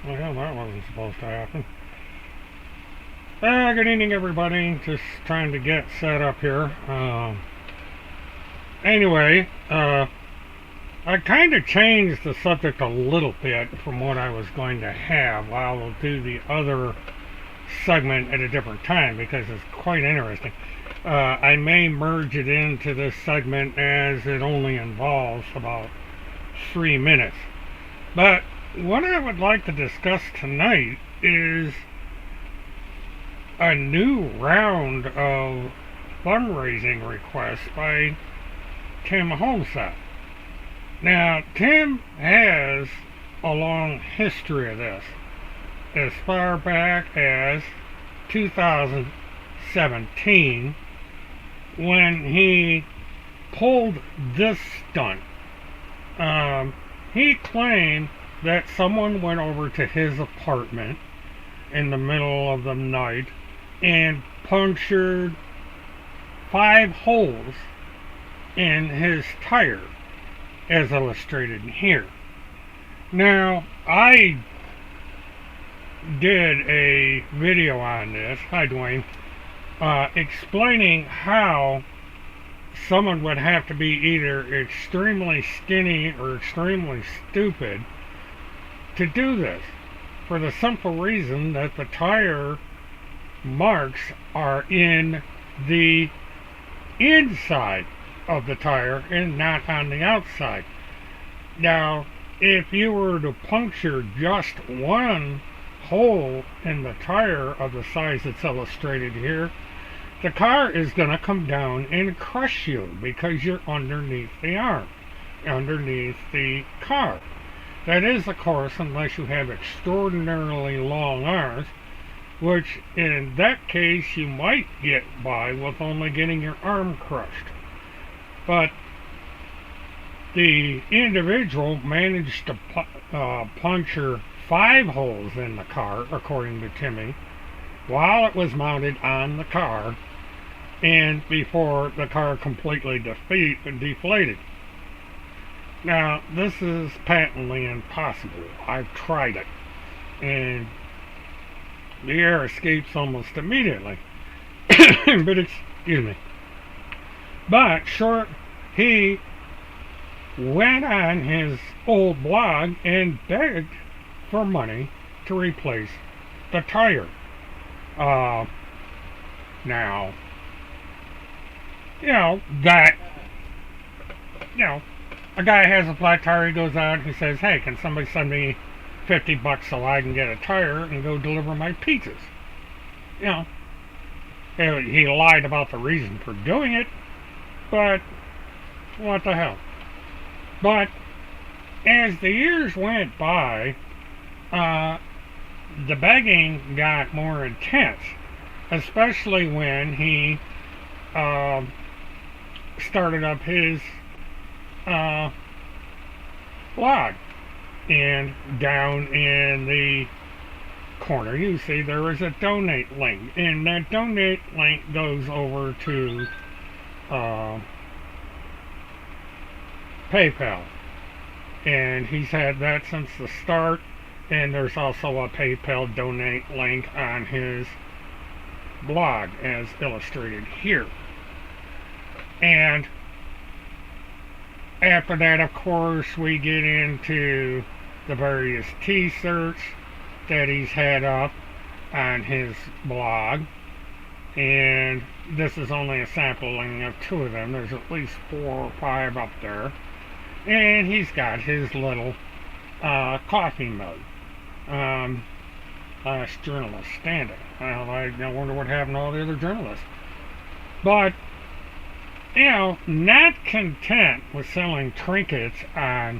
Well, that wasn't supposed to happen. Good evening, everybody. Just trying to get set up here. Anyway, I kind of changed the subject a little bit from what I was going to have. I'll do the other segment at a different time because it's quite interesting. I may merge it into this segment as it only involves about 3 minutes. But what I would like to discuss tonight is a new round of fundraising requests by Tim Homestead. Now, Tim has a long history of this, as far back as 2017, when he pulled this stunt. He claimed that someone went over to his apartment in the middle of the night and punctured 5 holes in his tire, as illustrated here. Now, I did a video on this, hi Dwayne, explaining how someone would have to be either extremely skinny or extremely stupid to do this, for the simple reason that the tire marks are in the inside of the tire and not on the outside. Now, if you were to puncture just one hole in the tire of the size that's illustrated here, the car is going to come down and crush you because you're underneath the arm, underneath the car. That is, of course, unless you have extraordinarily long arms, which in that case you might get by with only getting your arm crushed. But the individual managed to puncture 5 holes in the car, according to Timmy, while it was mounted on the car and before the car completely deflated. Now, this is patently impossible. I've tried it, and the air escapes almost immediately. But excuse me. But he went on his old blog and begged for money to replace the tire. Now, a guy has a flat tire, he goes out and he says, hey, can somebody send me $50 so I can get a tire and go deliver my pizzas? He lied about the reason for doing it, but what the hell. But as the years went by, the begging got more intense, especially when he started up his blog. And down in the corner, you see there is a donate link, and that donate link goes over to PayPal. And he's had that since the start, and there's also a PayPal donate link on his blog as illustrated here. And after that, of course, we get into the various t-shirts that he's had up on his blog. And this is only a sampling of 2 of them. There's at least 4 or 5 up there. And he's got his little coffee mug. Last journalist standing. Well, I wonder what happened to all the other journalists. But, you know, not content with selling trinkets on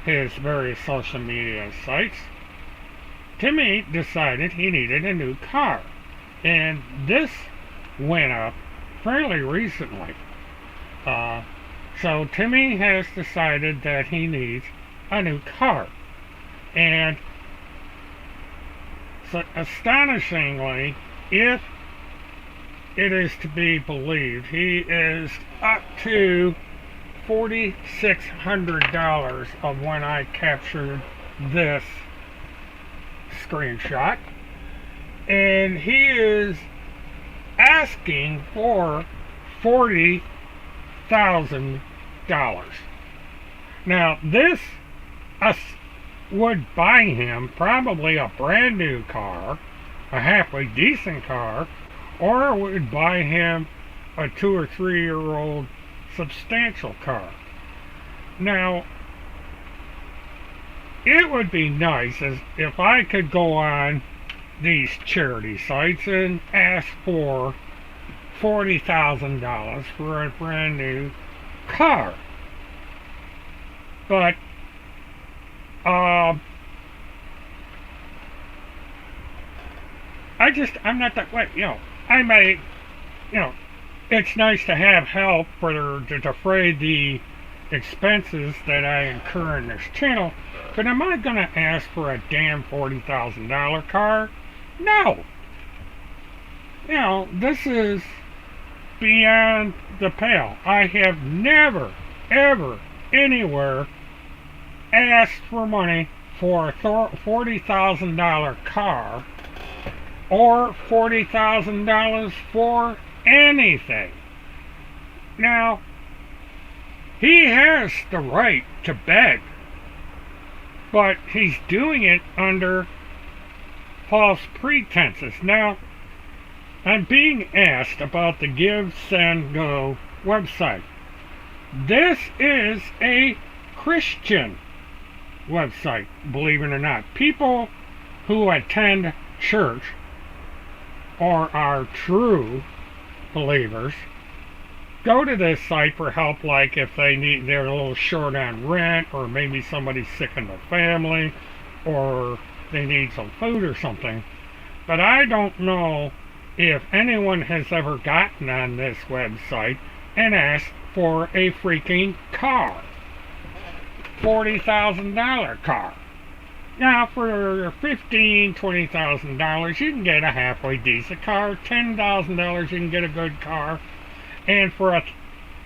his various social media sites, Timmy decided he needed a new car. And this went up fairly recently. So Timmy has decided that he needs a new car. And so astonishingly, if it is to be believed, he is up to $4,600 of when I captured this screenshot. And he is asking for $40,000. Now, this would buy him probably a brand new car, a halfway decent car, or it would buy him a 2 or 3 year old substantial car. Now, it would be nice as if I could go on these charity sites and ask for $40,000 for a brand new car. But I'm not that way. I may, it's nice to have help to defray the expenses that I incur in this channel, but am I going to ask for a damn $40,000 car? No. This is beyond the pale. I have never, ever, anywhere asked for money for a $40,000 car or $40,000 for anything. Now, he has the right to beg, but he's doing it under false pretenses. Now, I'm being asked about the Give, Send, Go website. This is a Christian website, believe it or not. People who attend church or are true believers go to this site for help, like if they're a little short on rent, or maybe somebody's sick in the family, or they need some food or something. But I don't know if anyone has ever gotten on this website and asked for a freaking car. $40,000 car. Now, for $15,000, $20,000, you can get a halfway decent car. $10,000, you can get a good car. And for the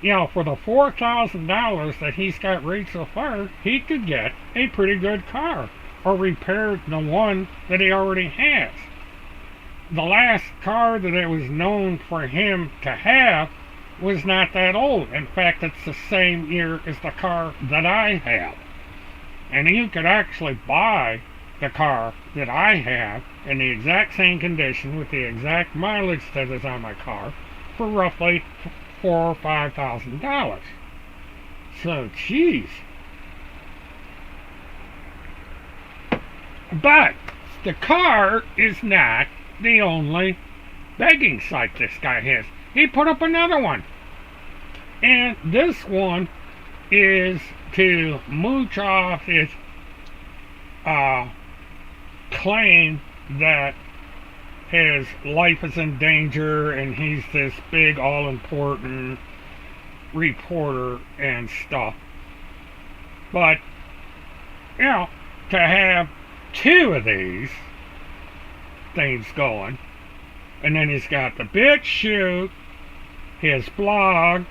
$4,000 that he's got rated so far, he could get a pretty good car, or repair the one that he already has. The last car that it was known for him to have was not that old. In fact, it's the same year as the car that I have. And you could actually buy the car that I have in the exact same condition with the exact mileage that is on my car for roughly $4,000 or $5,000. So, geez. But the car is not the only begging site this guy has. He put up another one. And this one is to mooch off his claim that his life is in danger and he's this big all-important reporter and stuff. But, you know, to have two of these things going, and then he's got the bitch shoot, his blog,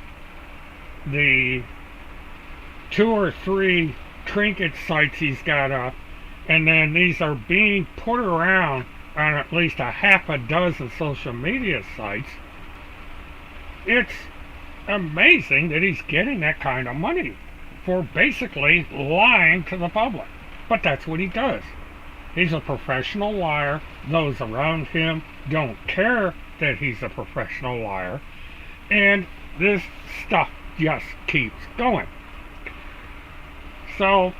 the 2 or 3 trinket sites he's got up, and then these are being put around on at least a half a dozen social media sites. It's amazing that he's getting that kind of money for basically lying to the public. But that's what he does. He's a professional liar. Those around him don't care that he's a professional liar. And this stuff just keeps going. So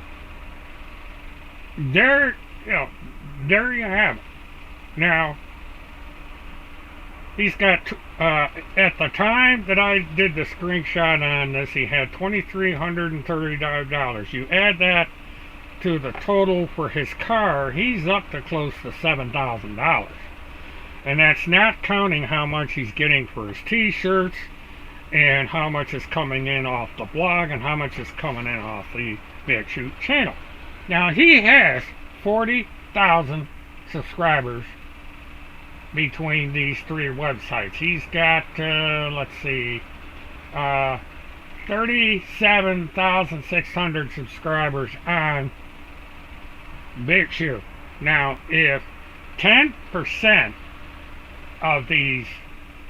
there you have it. Now, he's got, at the time that I did the screenshot on this, he had $2,335. You add that to the total for his car, he's up to close to $7,000. And that's not counting how much he's getting for his t-shirts, and how much is coming in off the blog, and how much is coming in off the BitChute channel. Now, he has 40,000 subscribers between these 3 websites. He's got, 37,600 subscribers on BitChute. Now, if 10% of these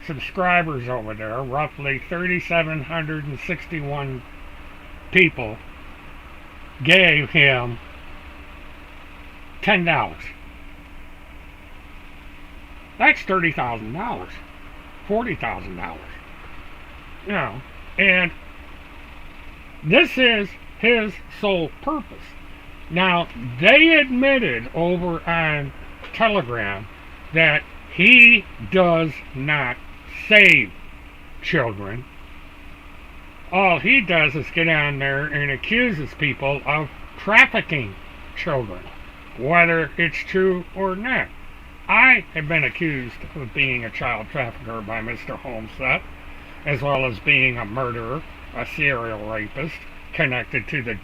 subscribers over there, roughly 3,761 people, gave him $10, that's $30,000, $40,000, you know, and this is his sole purpose. Now, they admitted over on Telegram that he does not save children. All he does is get on there and accuses people of trafficking children, whether it's true or not. I have been accused of being a child trafficker by Mr. Homestead, as well as being a murderer, a serial rapist, connected to the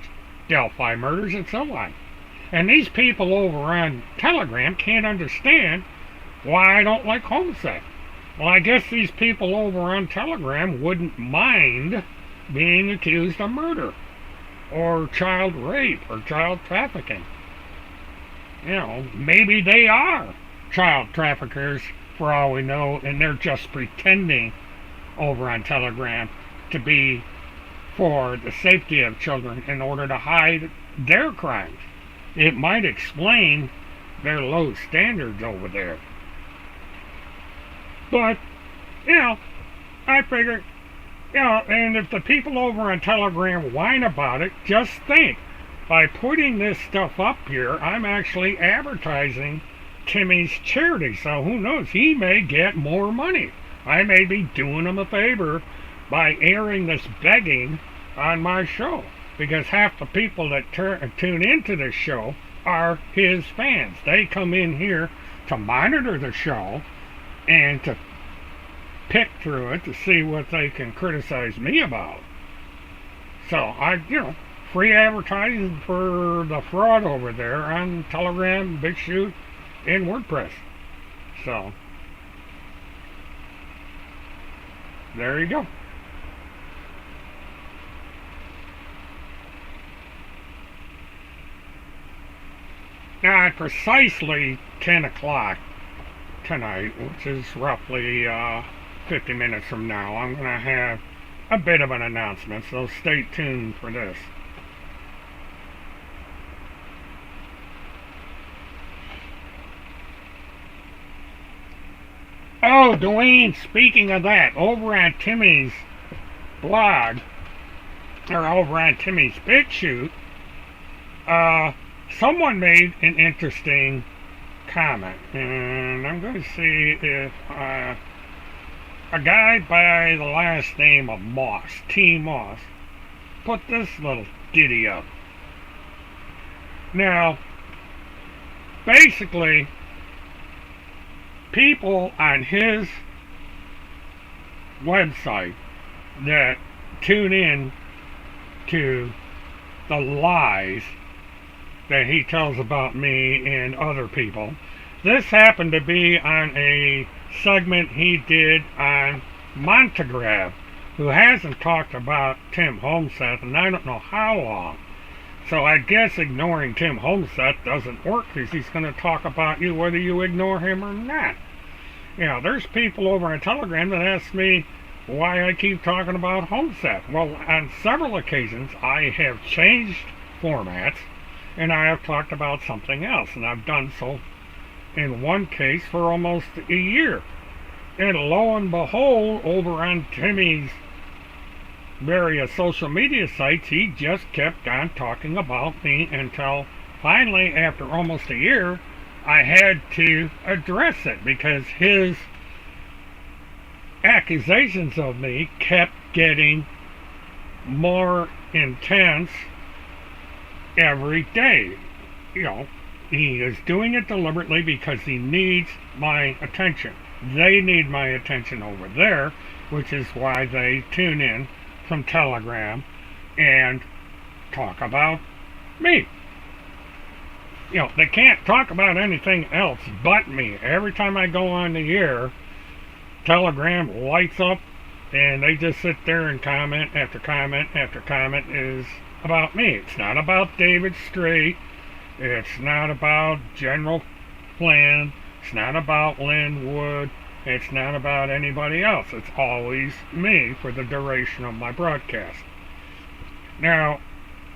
Delphi murders and so on. And these people over on Telegram can't understand why I don't like Homestead. Well, I guess these people over on Telegram wouldn't mind being accused of murder, or child rape, or child trafficking. You know, maybe they are child traffickers for all we know, and they're just pretending over on Telegram to be for the safety of children in order to hide their crimes. It might explain their low standards over there. But, you know, I figure, you know, and if the people over on Telegram whine about it, just think, by putting this stuff up here, I'm actually advertising Timmy's charity, so who knows, he may get more money. I may be doing him a favor by airing this begging on my show, because half the people that tune into this show are his fans. They come in here to monitor the show and to pick through it to see what they can criticize me about. So free advertising for the fraud over there on Telegram, BitChute, and WordPress. So there you go. Now at precisely 10 o'clock tonight, which is roughly 50 minutes from now, I'm going to have a bit of an announcement, so stay tuned for this. Oh, Dwayne, speaking of that, over on Timmy's blog, or over on Timmy's BitChute, someone made an interesting comment, and I'm going to see if a guy by the last name of Moss, T. Moss, put this little ditty up. Now, basically, people on his website that tune in to the lies that he tells about me and other people. This happened to be on a segment he did on Montegrab, who hasn't talked about Tim Homseth in I don't know how long. So I guess ignoring Tim Homseth doesn't work, because he's going to talk about you whether you ignore him or not. You know, there's people over on Telegram that ask me why I keep talking about Homseth. Well, on several occasions I have changed formats and I have talked about something else, and I've done so in one case for almost a year. And lo and behold, over on Timmy's various social media sites, he just kept on talking about me until finally, after almost a year, I had to address it, because his accusations of me kept getting more intense every day. You know, he is doing it deliberately because he needs my attention. They need my attention over there, which is why they tune in from Telegram and talk about me. You know, they can't talk about anything else but me. Every time I go on the air, Telegram lights up and they just sit there and comment after comment after comment is about me. It's not about David Strait. It's not about General Flynn. It's not about Lynn Wood. It's not about anybody else. It's always me for the duration of my broadcast. Now,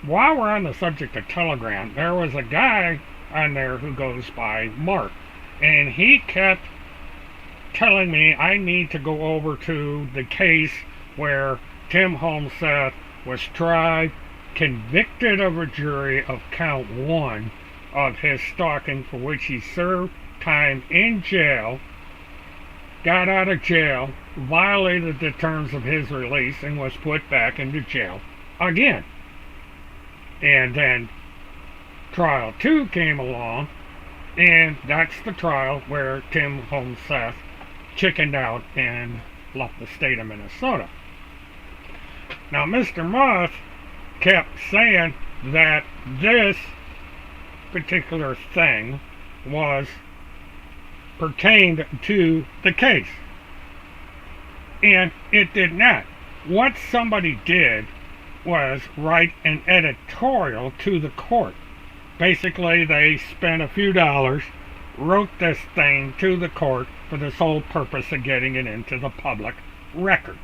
while we're on the subject of Telegram, there was a guy on there who goes by Mark, and he kept telling me I need to go over to the case where Tim Homseth was tried, convicted of a jury of count 1 of his stalking, for which he served time in jail, got out of jail, violated the terms of his release, and was put back into jail again. And then trial 2 came along, and that's the trial where Tim Homseth chickened out and left the state of Minnesota. Now, Mr. Moss kept saying that this particular thing pertained to the case, and it did not. What somebody did was write an editorial to the court. Basically, they spent a few dollars, wrote this thing to the court for the sole purpose of getting it into the public record.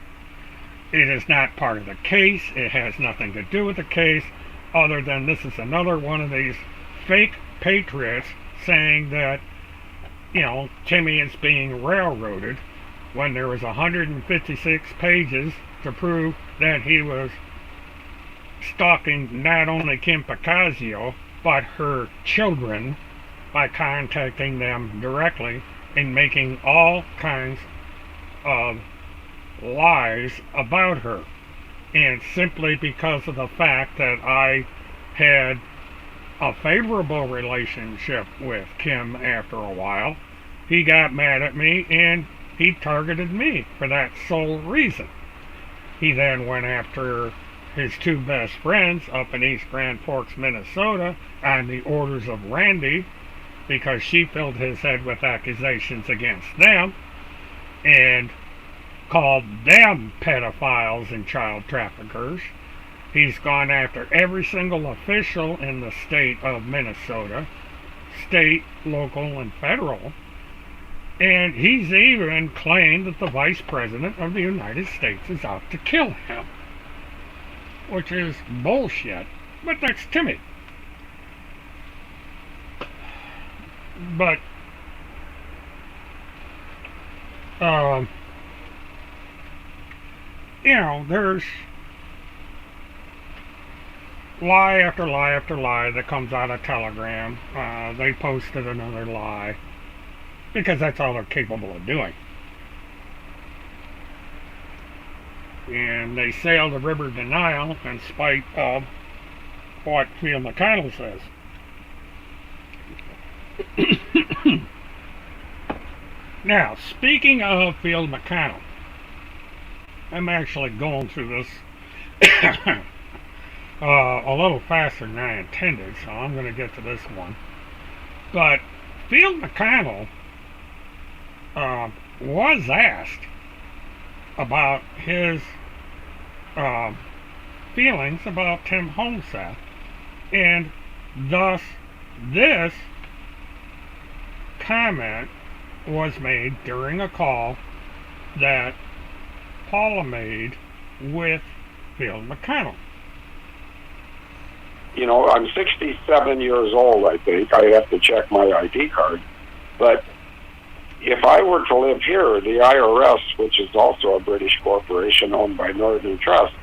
It is not part of the case. It has nothing to do with the case, other than this is another one of these fake patriots saying that, you know, Timmy is being railroaded, when there was 156 pages to prove that he was stalking not only Kim Picasio, but her children, by contacting them directly and making all kinds of lies about her. And simply because of the fact that I had a favorable relationship with Kim after a while, he got mad at me and he targeted me for that sole reason. He then went after his 2 best friends up in East Grand Forks, Minnesota, on the orders of Randy, because she filled his head with accusations against them and called them pedophiles and child traffickers. He's gone after every single official in the state of Minnesota, state, local, and federal, and he's even claimed that the Vice President of the United States is out to kill him, which is bullshit, but that's Timmy. But you know, lie after lie after lie that comes out of Telegram. They posted another lie because that's all they're capable of doing. And they sail the river denial in spite of what Phil McConnell says. Now, speaking of Phil McConnell, I'm actually going through this a little faster than I intended, so I'm going to get to this one. But Phil McConnell was asked about his feelings about Tim Homeseth, and thus this comment was made during a call that Paula made with Phil McConnell. You know, I'm 67 years old, I think. I have to check my ID card. But if I were to live here, the IRS, which is also a British corporation owned by Northern Trust,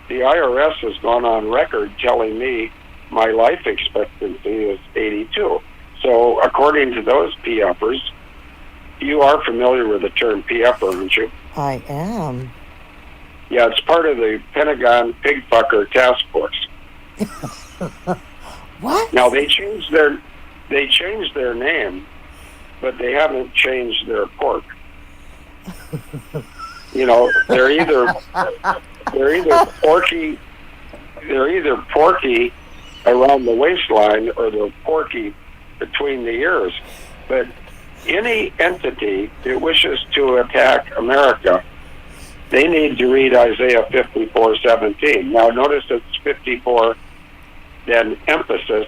the IRS has gone on record telling me my life expectancy is 82. So according to those PFers, you are familiar with the term PFer, aren't you? I am. Yeah, it's part of the Pentagon Pigfucker Task Force. What? Now they changed their name, but they haven't changed their pork. You know, they're either porky around the waistline or they're porky between the ears. But any entity that wishes to attack America, they need to read Isaiah 54:17. Now notice it's 54, then emphasis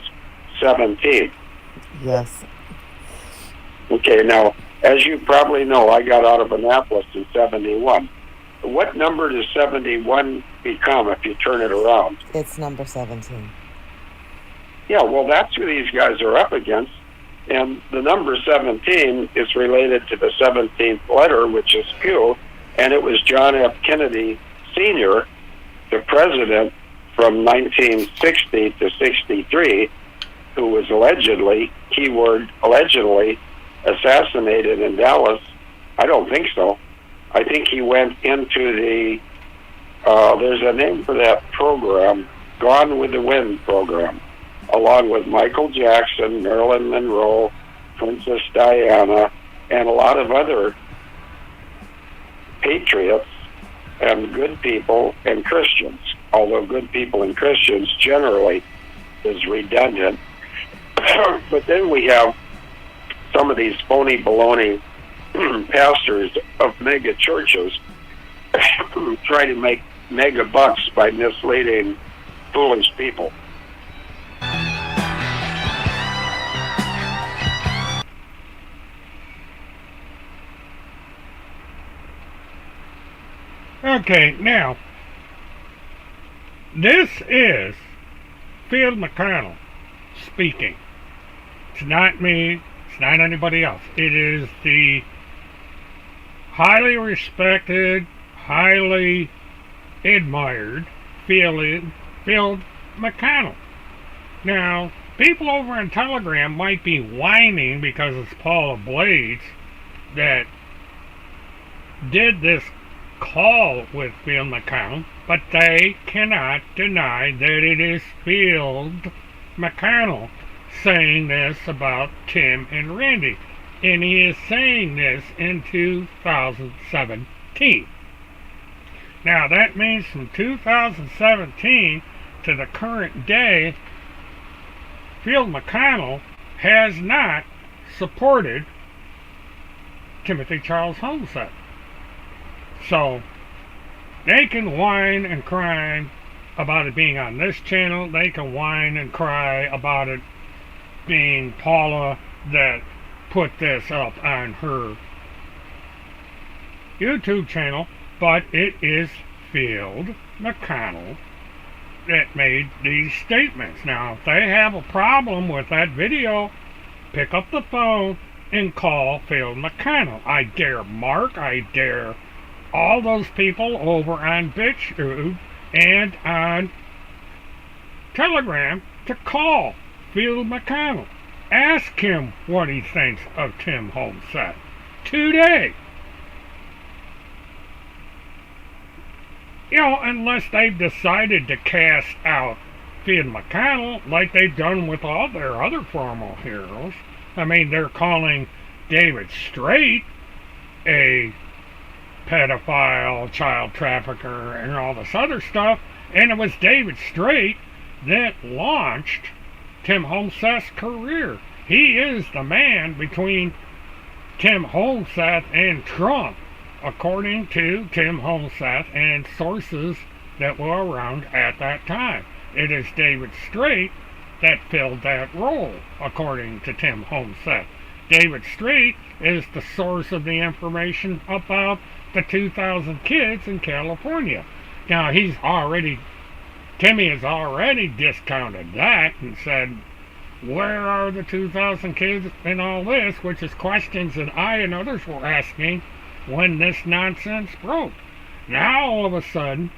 17. Yes. Okay, now, as you probably know, I got out of Annapolis in 71. What number does 71 become if you turn it around? It's number 17. Yeah, well, that's who these guys are up against. And the number 17 is related to the 17th letter, which is Q, and it was John F. Kennedy Sr., the president from 1960 to 63, who was allegedly, keyword allegedly, assassinated in Dallas. I don't think so. I think he went into the, there's a name for that program, Gone with the Wind program, along with Michael Jackson, Marilyn Monroe, Princess Diana, and a lot of other patriots and good people and Christians, although good people and Christians generally is redundant. But then we have some of these phony baloney pastors of mega churches try to make mega bucks by misleading foolish people. Okay, now, this is Phil McConnell speaking. It's not me, it's not anybody else. It is the highly respected, highly admired Phil McConnell. Now, people over in Telegram might be whining because it's Paula Blades that did this call with Phil McConnell, but they cannot deny that it is Phil McConnell saying this about Tim and Randy. And he is saying this in 2017. Now that means from 2017 to the current day, Phil McConnell has not supported Timothy Charles Homeseth. So they can whine and cry about it being on this channel. They can whine and cry about it being Paula that put this up on her YouTube channel, but it is Phil McConnell that made these statements. Now, if they have a problem with that video, pick up the phone and call Phil McConnell. I dare Mark, I dare all those people over on BitchTube and on Telegram to call Field McConnell. Ask him what he thinks of Tim Homestead today. Unless they've decided to cast out Field McConnell like they've done with all their other former heroes. I mean, they're calling David Strait a pedophile, child trafficker, and all this other stuff, and it was David Strait that launched Tim Homestead's career. He is the man between Tim Homestead and Trump, according to Tim Homestead and sources that were around at that time. It is David Strait that filled that role, according to Tim Homestead. David Strait is the source of the information about the 2,000 kids in California. Now, Timmy has already discounted that and said, where are the 2,000 kids in all this, which is questions that I and others were asking when this nonsense broke. Now, all of a sudden,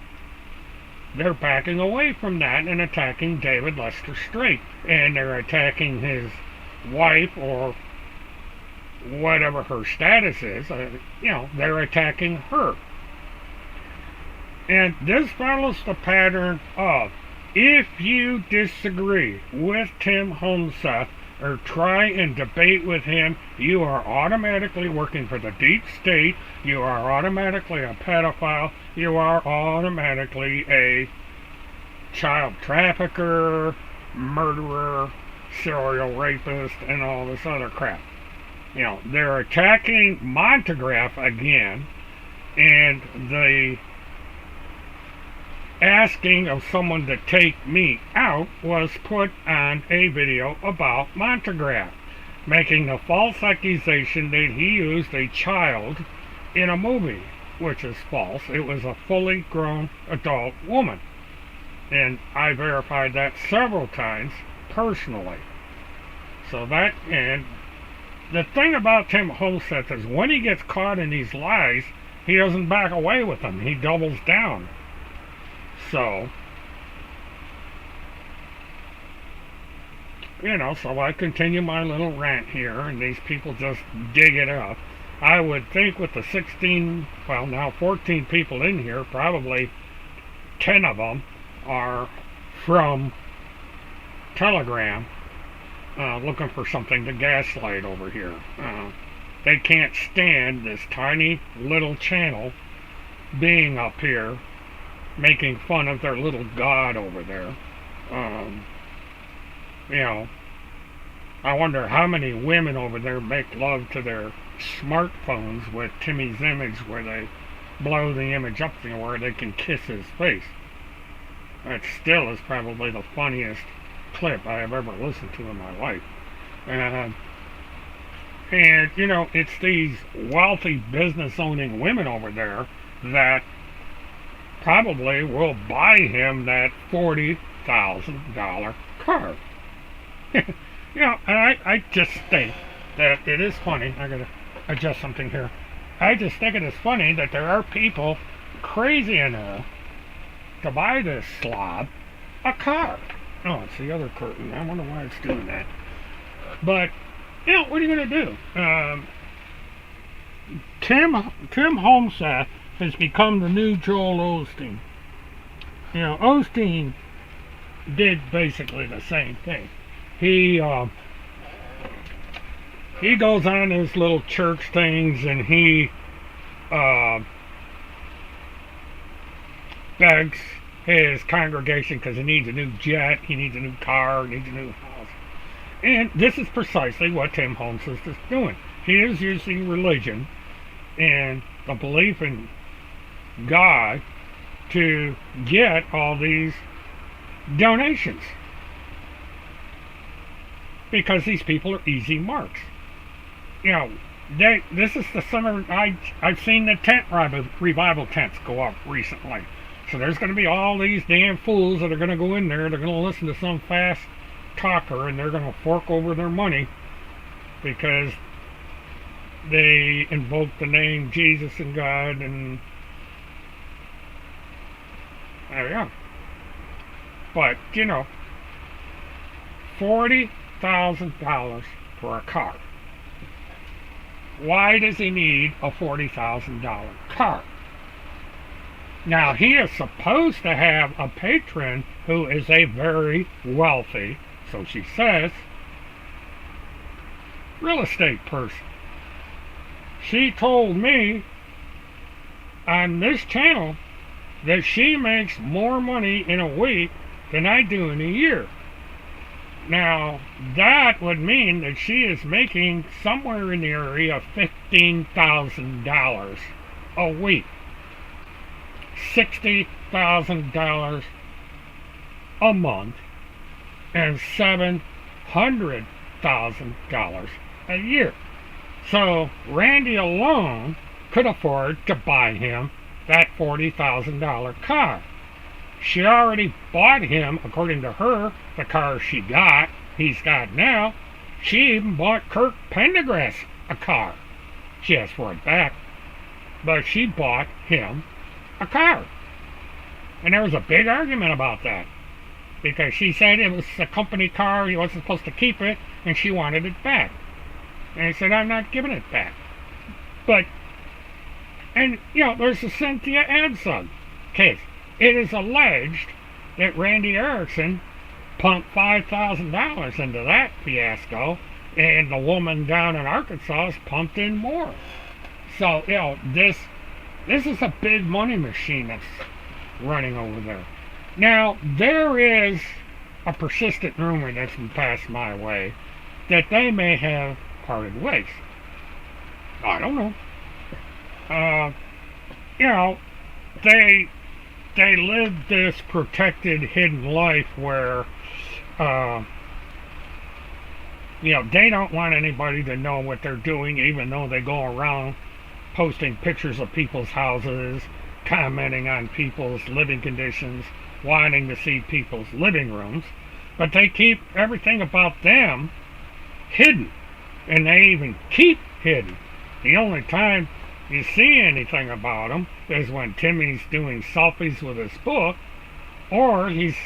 they're backing away from that and attacking David Lester Strait. And they're attacking his wife, or whatever her status is. They're attacking her. And this follows the pattern of, if you disagree with Tim Homestead or try and debate with him, you are automatically working for the deep state, you are automatically a pedophile, you are automatically a child trafficker, murderer, serial rapist, and all this other crap. They're attacking Montagraph again, and the asking of someone to take me out was put on a video about Montagraph, making the false accusation that he used a child in a movie, which is false. It was a fully grown adult woman. And I verified that several times personally. And the thing about Tim Homestead is when he gets caught in these lies, he doesn't back away with them. He doubles down. So I continue my little rant here, and these people just dig it up. I would think with the 14 people in here, probably 10 of them are from Telegram, looking for something to gaslight over here. They can't stand this tiny little channel being up here making fun of their little god over there. I wonder how many women over there make love to their smartphones with Timmy's image, where they blow the image up to where they can kiss his face. That still is probably the funniest clip I have ever listened to in my life. And it's these wealthy business-owning women over there that probably will buy him that $40,000 car. And I just think that it is funny. I gotta adjust something here. I just think it is funny that there are people crazy enough to buy this slob a car. Oh, it's the other curtain. I wonder why it's doing that. But, what are you going to do? Tim Homestead has become the new Joel Osteen. Osteen did basically the same thing. He goes on his little church things, and he begs his congregation because he needs a new jet, he needs a new car, he needs a new house. And this is precisely what Tim Homestead is doing. He is using religion and the belief in God to get all these donations, because these people are easy marks. This is the summer. I've seen the tent revival tents go up recently. So there's going to be all these damn fools that are going to go in there. They're going to listen to some fast talker, and they're going to fork over their money because they invoke the name Jesus and God, and there we go. But $40,000 for a car. Why does he need a $40,000 car? Now, he is supposed to have a patron who is a very wealthy, so she says, real estate person. She told me on this channel that she makes more money in a week than I do in a year. Now, that would mean that she is making somewhere in the area of $15,000 a week. $60,000 a month and $700,000 a year. So Randy alone could afford to buy him that $40,000 car. She already bought him, according to her, the car he's got now. She even bought Kirk Pendergrass a car. She asked for it back, but she bought him a car. And there was a big argument about that, because she said it was a company car, he wasn't supposed to keep it, and she wanted it back. And he said, I'm not giving it back. But, and, there's the Cynthia Adsug case. It is alleged that Randy Erickson pumped $5,000 into that fiasco, and the woman down in Arkansas pumped in more. So, this is a big money machine that's running over there. Now, there is a persistent rumor that's been passed my way that they may have parted ways. I don't know. They live this protected, hidden life where, they don't want anybody to know what they're doing, even though they go around posting pictures of people's houses, commenting on people's living conditions, wanting to see people's living rooms. But they keep everything about them hidden, and they even keep hidden. The only time you see anything about him is when Timmy's doing selfies with his book, or he's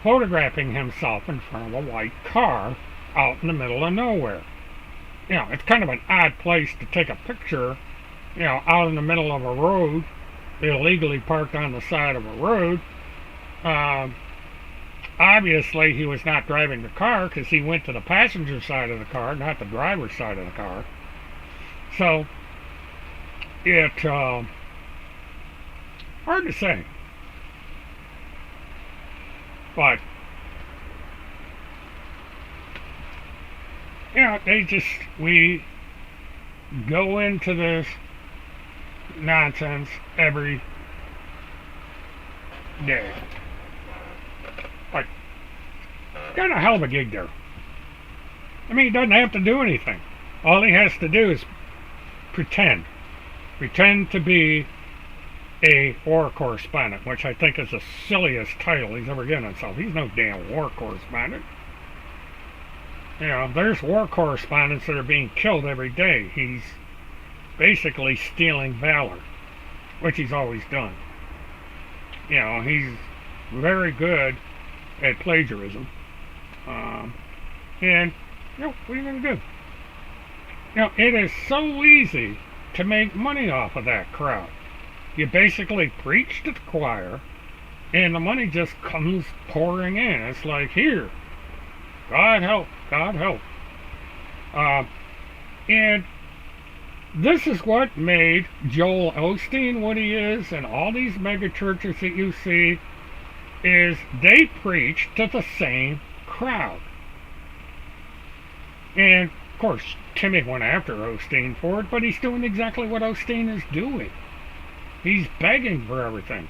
photographing himself in front of a white car out in the middle of nowhere. It's kind of an odd place to take a picture, out in the middle of a road, illegally parked on the side of a road. Obviously, he was not driving the car because he went to the passenger side of the car, not the driver's side of the car. So, hard to say. But, we go into this nonsense every day. Like, got a hell of a gig there. I mean, he doesn't have to do anything. All he has to do is pretend to be a war correspondent, which I think is the silliest title he's ever given himself. He's no damn war correspondent. There's war correspondents that are being killed every day. He's basically stealing valor, which he's always done. He's very good at plagiarism. And, what are you going to do? It is so easy to make money off of that crowd. You basically preach to the choir, and the money just comes pouring in. It's like, here, God help, God help. And this is what made Joel Osteen what he is, and all these mega churches that you see, is they preach to the same crowd. And, of course, Timmy went after Osteen for it, but he's doing exactly what Osteen is doing. He's begging for everything.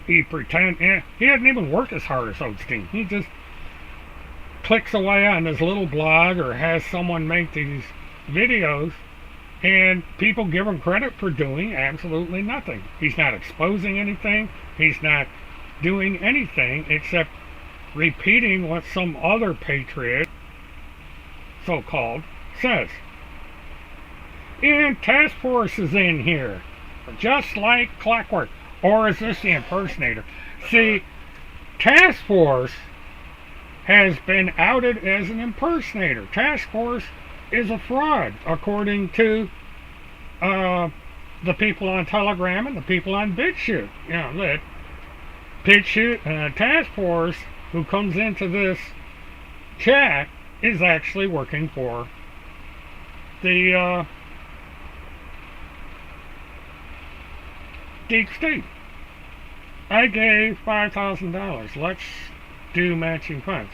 He doesn't even work as hard as Osteen. He just clicks away on his little blog or has someone make these videos, and people give him credit for doing absolutely nothing. He's not exposing anything. He's not doing anything except repeating what some other patriot, so-called, says. And Task Force is in here, just like clockwork. Or is this the impersonator? See, Task Force has been outed as an impersonator. Task Force is a fraud, according to the people on Telegram and the people on BitChute. You know, that BitChute Task Force, who comes into this chat, is actually working for the deep state. I gave $5,000. Let's do matching funds.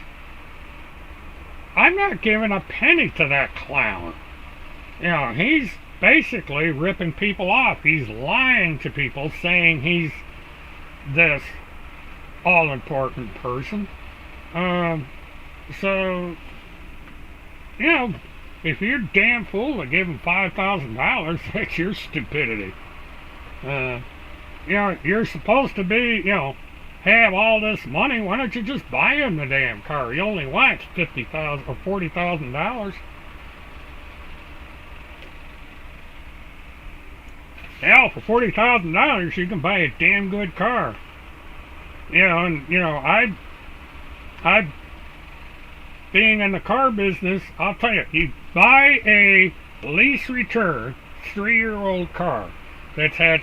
I'm not giving a penny to that clown. You know, he's basically ripping people off. He's lying to people, saying he's this all-important person. So, you know, if you're damn fool to give him $5,000, that's your stupidity. You know, you're supposed to be, you know, have all this money. Why don't you just buy him the damn car? He only wants $50,000 or $40,000. Hell, for $40,000, you can buy a damn good car. You know, and you know, I, being in the car business, I'll tell you, you buy a lease return 3-year-old car that's had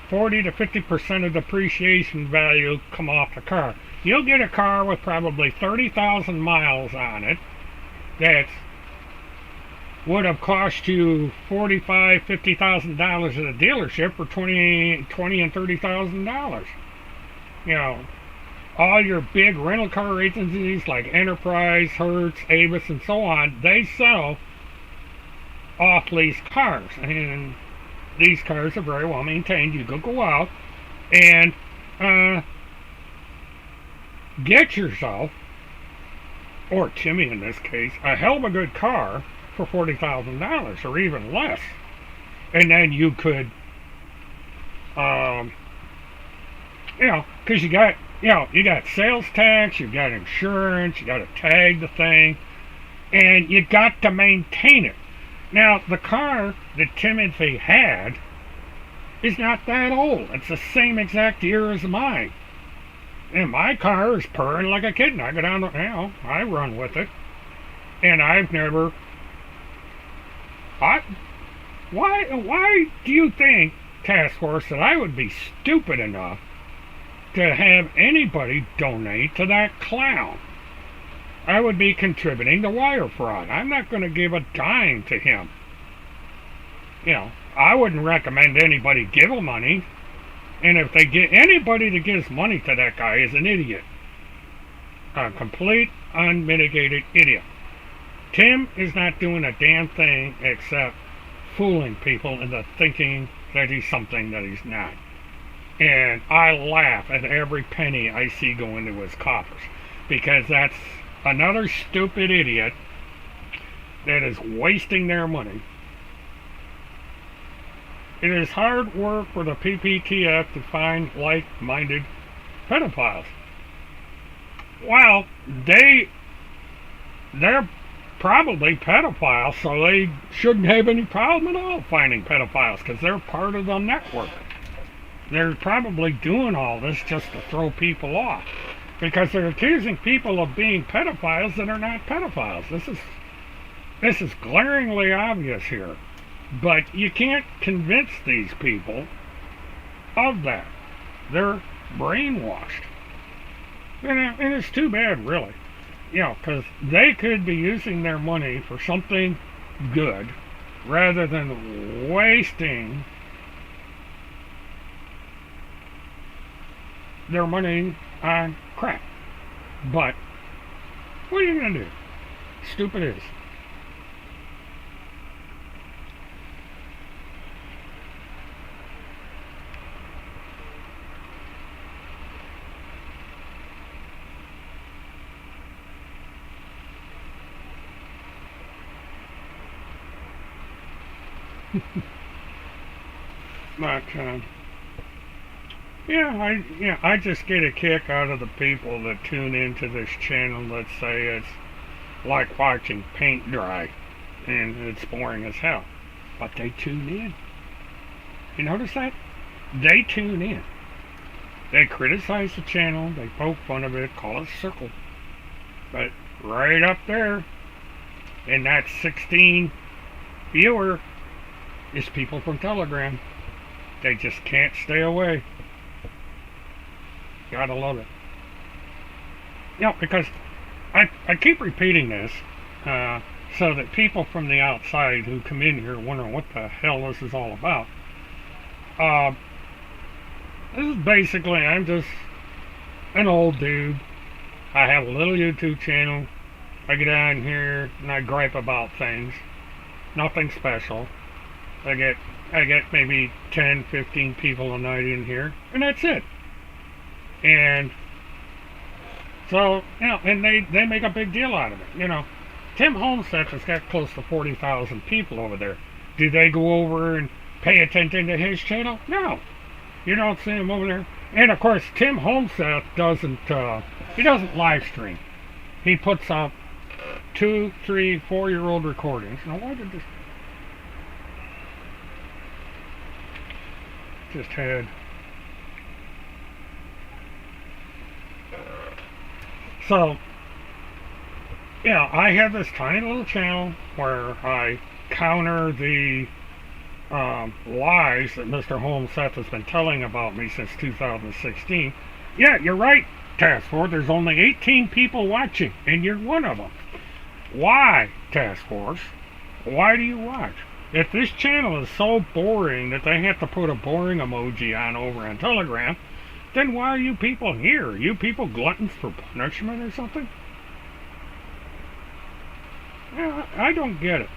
40 to 50% of depreciation value come off the car. You'll get a car with probably 30,000 miles on it that would have cost you $45,000, $50,000 at a dealership for $20,000 and $30,000. You know, all your big rental car agencies like Enterprise, Hertz, Avis, and so on, they sell off-lease cars, and these cars are very well maintained. You could go out and get yourself, or Timmy in this case, a hell of a good car for $40,000 or even less. And then you could, you know, because you got sales tax, you got insurance, you got to tag the thing, and you got to maintain it. Now, the car that Timothy had is not that old. It's the same exact year as mine. And my car is purring like a kitten. I go down the, you know, I run with it. And I've never... Why do you think, Task Force, that I would be stupid enough to have anybody donate to that clown? I would be contributing to wire fraud. I'm not going to give a dime to him. You know, I wouldn't recommend anybody give him money. And if they get anybody that gives money to that guy is an idiot. A complete, unmitigated idiot. Tim is not doing a damn thing except fooling people into thinking that he's something that he's not. And I laugh at every penny I see go into his coffers. Because that's another stupid idiot that is wasting their money. It is hard work for the PPTF to find like-minded pedophiles. Well, they're probably pedophiles, so they shouldn't have any problem at all finding pedophiles, because they're part of the network. They're probably doing all this just to throw people off, because they're accusing people of being pedophiles that are not pedophiles. This is glaringly obvious here. But you can't convince these people of that. They're brainwashed. And it's too bad, really. You know, because they could be using their money for something good rather than wasting their money on crap. But what are you going to do? Stupid is. But I just get a kick out of the people that tune into this channel that say it's like watching paint dry and it's boring as hell. But they tune in. You notice that? They tune in. They criticize the channel, they poke fun of it, call it circle. But right up there in that 16 viewer is people from Telegram. They just can't stay away. Gotta love it. Because I keep repeating this so that people from the outside who come in here wondering what the hell this is all about. This is basically, I'm just an old dude. I have a little YouTube channel. I get on here and I gripe about things. Nothing special. I get maybe 10, 15 people a night in here, and that's it. And so, and they make a big deal out of it. Tim Homestead has got close to 40,000 people over there. Do they go over and pay attention to his channel? No. You don't see him over there. And of course, Tim Homestead doesn't live stream. He puts up 2, 3, 4-year-old recordings. Now, why did this just had? So, I have this tiny little channel where I counter the lies that Mr. Homestead has been telling about me since 2016. Yeah, you're right, Task Force. There's only 18 people watching, and you're one of them. Why, Task Force? Why do you watch? If this channel is so boring that they have to put a boring emoji on over on Telegram, then why are you people here? Are you people gluttons for punishment or something? I don't get it.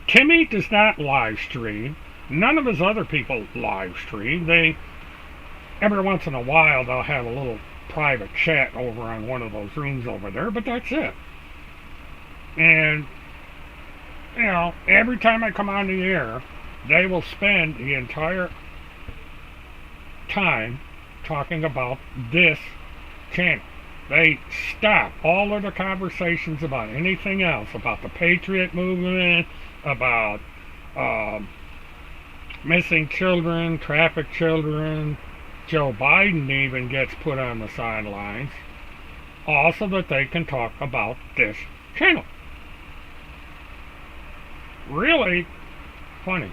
Timmy does not live stream. None of his other people live stream. Every once in a while, they'll have a little private chat over on one of those rooms over there, but that's it. And, every time I come on the air, they will spend the entire time talking about this channel. They stop all of the conversations about anything else, about the Patriot movement, about missing children, trafficked children. Joe Biden even gets put on the sidelines, also that they can talk about this channel. Really funny.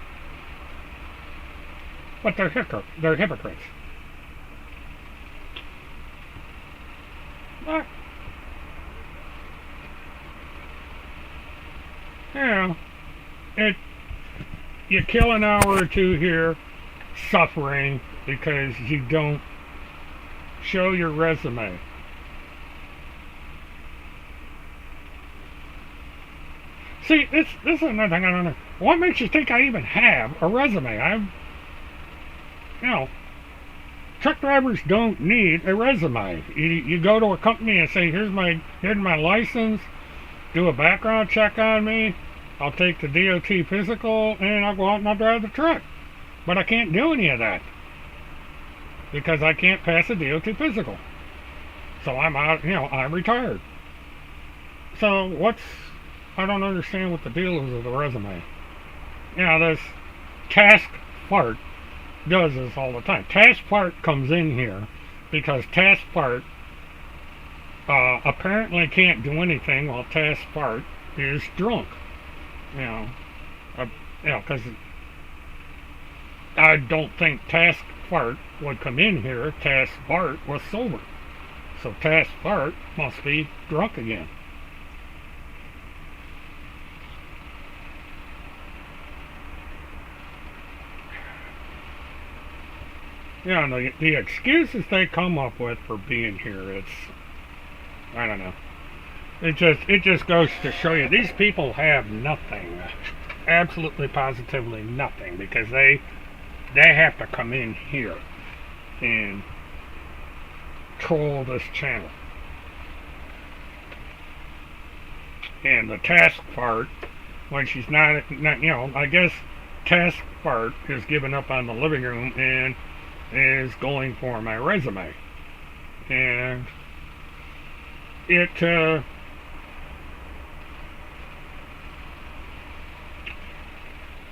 But they're hypocrites. But, you kill an hour or two here suffering because you don't show your resume. See, this is another thing I don't know. What makes you think I even have a resume? Truck drivers don't need a resume. You go to a company and say, here's my license, do a background check on me, I'll take the DOT physical, and I'll go out and I'll drive the truck. But I can't do any of that because I can't pass a DOT physical. So I'm out, I'm retired. So I don't understand what the deal is with the resume. This Task Fart does this all the time. Task Fart comes in here because Task Fart apparently can't do anything while Task Fart is drunk. Because I don't think Task Fart would come in here if Task Fart was sober. So Task Fart must be drunk again. The excuses they come up with for being here, I don't know. It just goes to show you, these people have nothing. Absolutely, positively nothing, because they have to come in here and troll this channel. And the Task Fart, when she's not, I guess Task Fart is giving up on the living room and is going for my resume. And it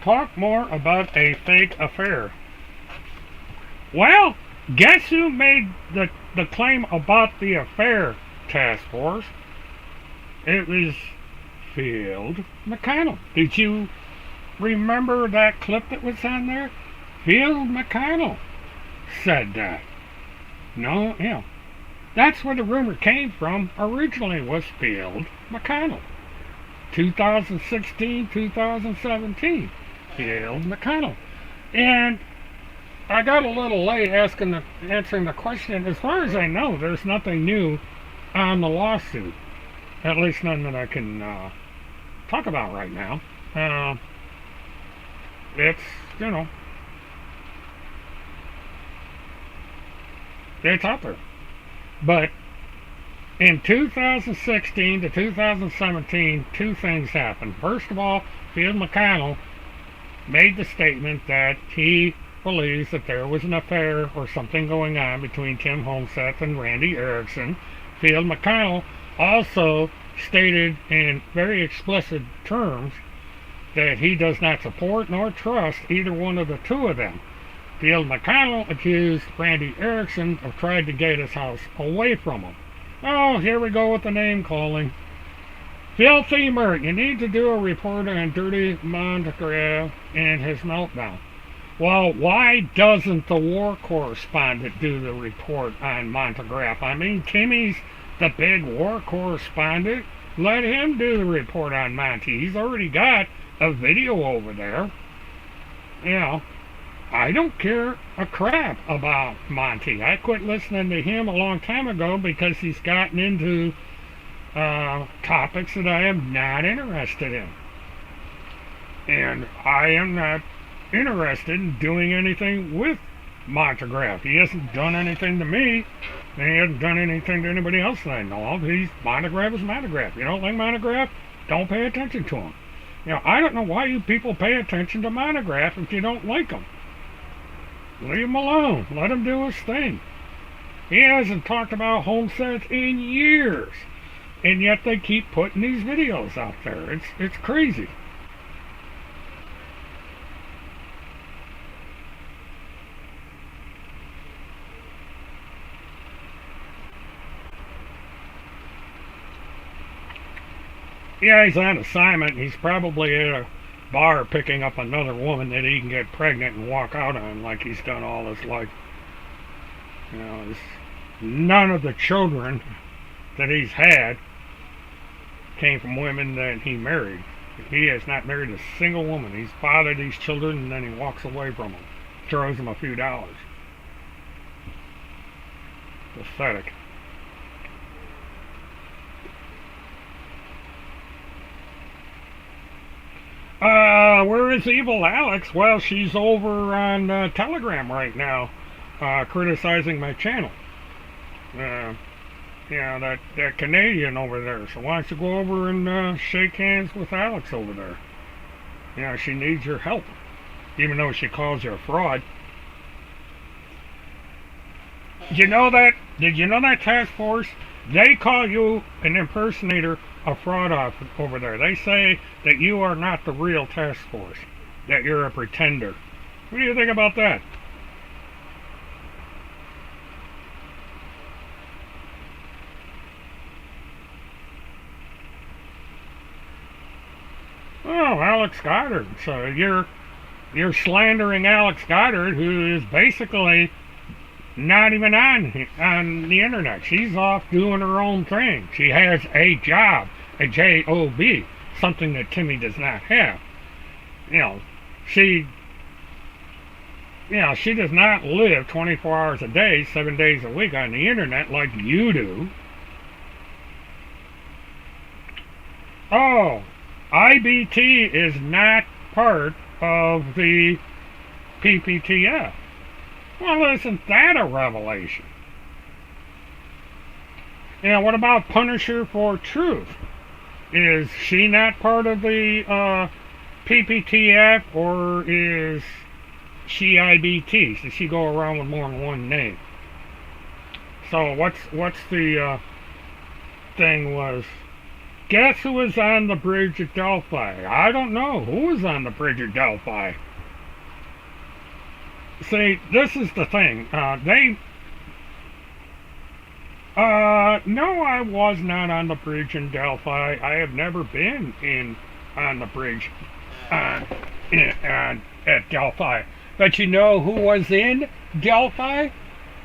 talk more about a fake affair. Well, guess who made the claim about the affair task force, it was Field McConnell. Did you remember that clip that was on there? Field McConnell said that. No, yeah. That's where the rumor came from originally, was Field McConnell. 2016, 2017. Field McConnell. And I got a little late answering the question. As far as I know, there's nothing new on the lawsuit. At least none that I can talk about right now. It's, you know, it's out there. But in 2016 to 2017, two things happened. First of all, Field McConnell made the statement that he believes that there was an affair or something going on between Tim Homseth and Randy Erickson. Field McConnell also stated in very explicit terms that he does not support nor trust either one of the two of them. Field McConnell accused Randy Erickson of trying to get his house away from him. Oh, here we go with the name calling. Filthy Mert, you need to do a report on Dirty Montegraph and his meltdown. Well, why doesn't the war correspondent do the report on Montegraph? I mean, Timmy's the big war correspondent. Let him do the report on Monty. He's already got a video over there. You know, I don't care a crap about Monty. I quit listening to him a long time ago because he's gotten into topics that I am not interested in. And I am not interested in doing anything with Montegraph. He hasn't done anything to me, and he hasn't done anything to anybody else that I know of. Montegraph is Montegraph. You don't like Montegraph? Don't pay attention to him. You know, I don't know why you people pay attention to Montegraph if you don't like him. Leave him alone. Let him do his thing. He hasn't talked about Homestead in years, and yet they keep putting these videos out there. It's crazy. Yeah, he's on assignment. He's probably at a bar picking up another woman that he can get pregnant and walk out on like he's done all his life. You know, none of the children that he's had came from women that he married. He has not married a single woman. He's fathered these children and then he walks away from them. Throws them a few dollars. Pathetic. Where is Evil Alex? Well, she's over on Telegram right now, criticizing my channel. Yeah, that Canadian over there. So why don't you go over and shake hands with Alex over there? Yeah, she needs your help, even though she calls you a fraud. Did you know that task force? They call you an impersonator, a fraud over there. They say that you are not the real task force, that you're a pretender. What do you think about that? Oh, Alex Goddard. So you're slandering Alex Goddard, who is basically not even on the internet. She's off doing her own thing. She has a job, a job, something that Timmy does not have. She does not live 24 hours a day, 7 days a week on the internet like you do. Oh, IBT is not part of the PPTF. Well, isn't that a revelation? What about Punisher for Truth? Is she not part of the PPTF, or is she IBT? Does she go around with more than one name? So what's the thing was? Guess who was on the bridge at Delphi? I don't know. Who was on the bridge at Delphi? See, this is the thing. No, I was not on the bridge in Delphi. I have never been on the bridge uh, at Delphi. But you know who was in Delphi?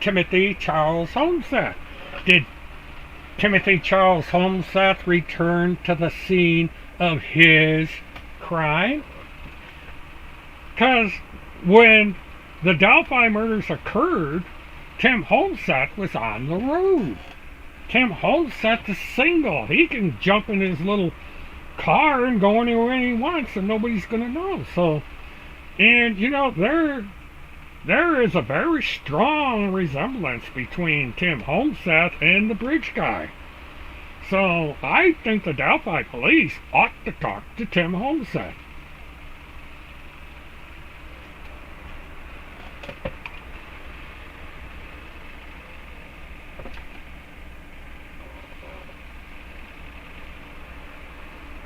Timothy Charles Homseth. Did Timothy Charles Homseth return to the scene of his crime? Because when the Delphi murders occurred, Tim Homseth was on the road. Tim Homseth is single. He can jump in his little car and go anywhere he wants and nobody's going to know. So, and you know, there is a very strong resemblance between Tim Homseth and the bridge guy. So I think the Delphi police ought to talk to Tim Homseth.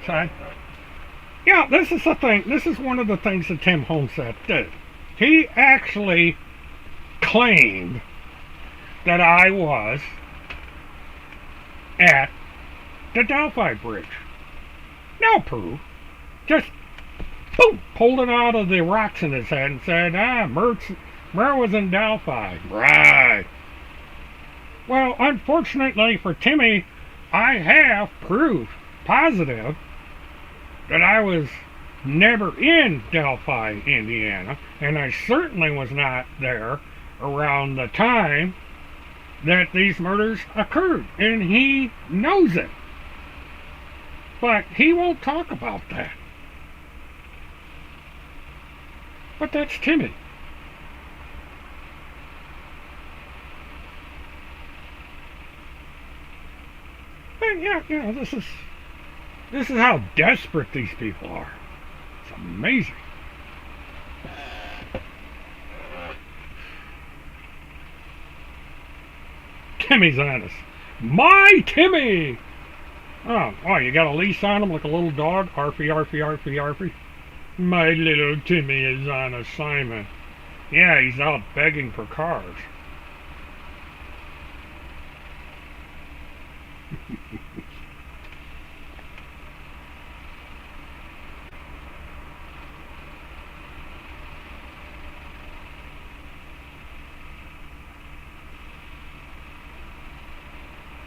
Okay. Yeah, this is the thing. This is one of the things that Tim Homseth did. He actually claimed that I was at the Delphi Bridge. No proof. Just, boom, pulled it out of the rocks in his head and said, Mer was in Delphi. Right. Well, unfortunately for Timmy, I have proof, positive, that I was never in Delphi, Indiana, and I certainly was not there around the time that these murders occurred, and he knows it. But he won't talk about that. But that's Timmy. But yeah, you know, this is how desperate these people are. It's amazing. Timmy's honest. My Timmy! Oh, you got a leash on him like a little dog? Arfie, Arfie, Arfie, Arfie. My little Timmy is on assignment. Yeah, he's out begging for cars.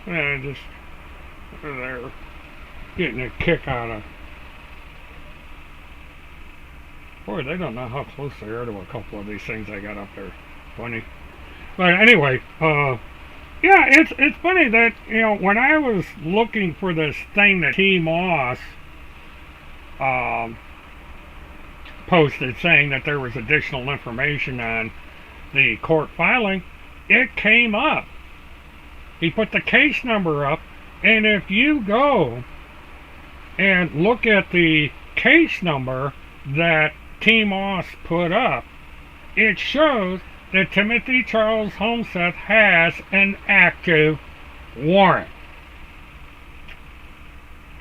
And just they're getting a kick out of. Boy, they don't know how close they are to a couple of these things I got up there. Funny. But anyway, yeah, it's funny that, you know, when I was looking for this thing that T. Moss posted saying that there was additional information on the court filing, it came up. He put the case number up, and if you go and look at the case number that T. Moss put up, it shows that Timothy Charles Homseth has an active warrant.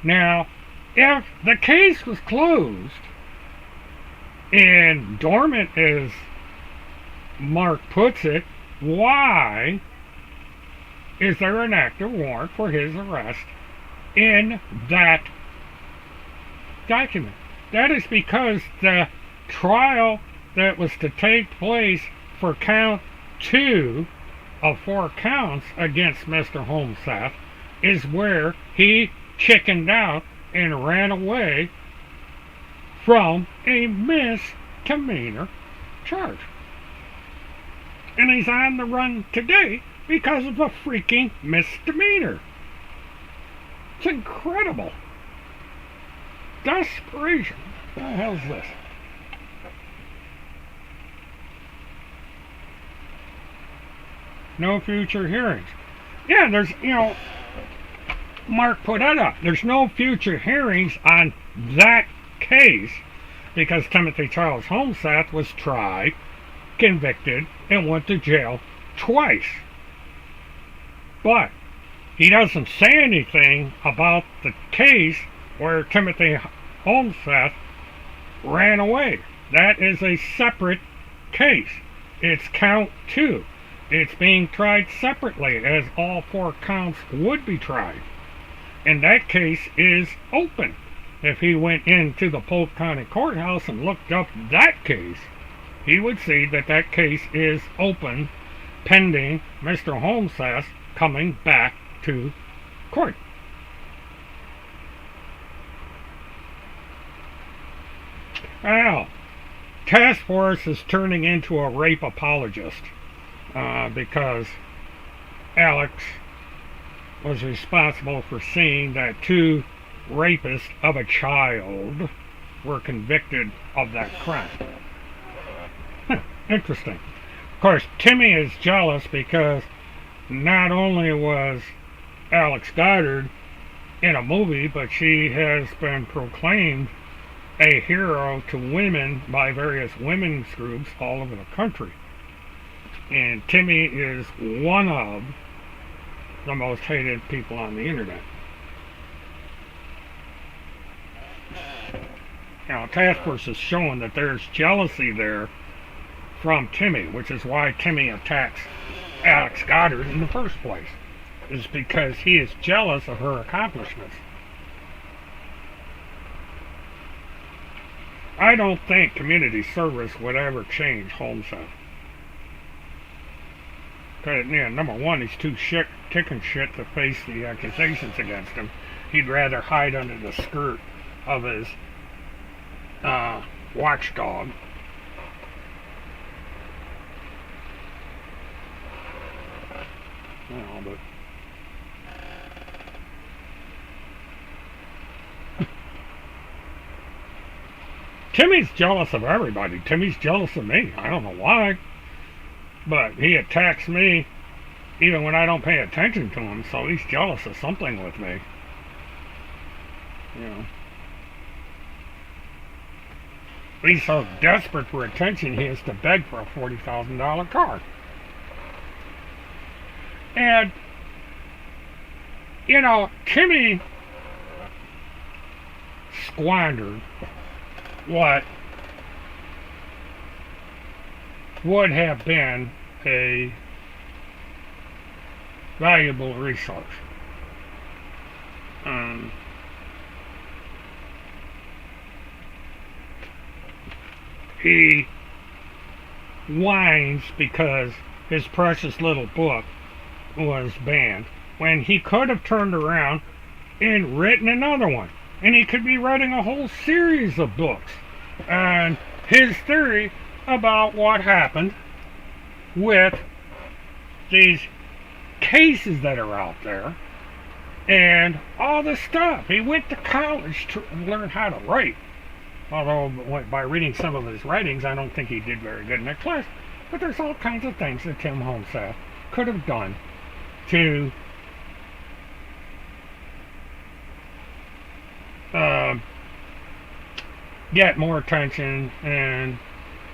Now, if the case was closed and dormant, as Mark puts it, why is there an active warrant for his arrest in that document? That is because the trial that was to take place for count 2 of 4 counts against Mr. Homseth is where he chickened out and ran away from a misdemeanor charge. And he's on the run today because of a freaking misdemeanor. It's incredible. Desperation. What the hell's this? No future hearings. Yeah, there's, you know, Mark put that up. There's no future hearings on that case because Timothy Charles Homseth was tried, convicted, and went to jail twice. But he doesn't say anything about the case where Timothy Homseth ran away. That is a separate case. It's count 2. It's being tried separately, as all 4 counts would be tried. And that case is open. If he went into the Polk County Courthouse and looked up that case, he would see that that case is open, pending Mr. Holmsass coming back to court. Now, Task Force is turning into a rape apologist because Alex was responsible for seeing that 2 rapists of a child were convicted of that crime. Interesting. Of course, Timmy is jealous because not only was Alex Goddard in a movie, but she has been proclaimed a hero to women by various women's groups all over the country. And Timmy is one of the most hated people on the internet. Now, Task Force is showing that there's jealousy there from Timmy, which is why Timmy attacks Alex Goddard in the first place, is because he is jealous of her accomplishments. I don't think community service would ever change Homestead. Because, yeah, number one, he's too chicken shit to face the accusations against him. He'd rather hide under the skirt of his watchdog. No, but Timmy's jealous of everybody. Timmy's jealous of me. I don't know why. But he attacks me even when I don't pay attention to him, so he's jealous of something with me. You know. He's so desperate for attention he has to beg for a $40,000 car. And, you know, Timmy squandered what would have been a valuable resource. He whines because his precious little book was banned when he could have turned around and written another one, and he could be writing a whole series of books and his theory about what happened with these cases that are out there and all this stuff. He went to college to learn how to write, although by reading some of his writings I don't think he did very good in that class. But there's all kinds of things that Tim Holmsath could have done to get more attention and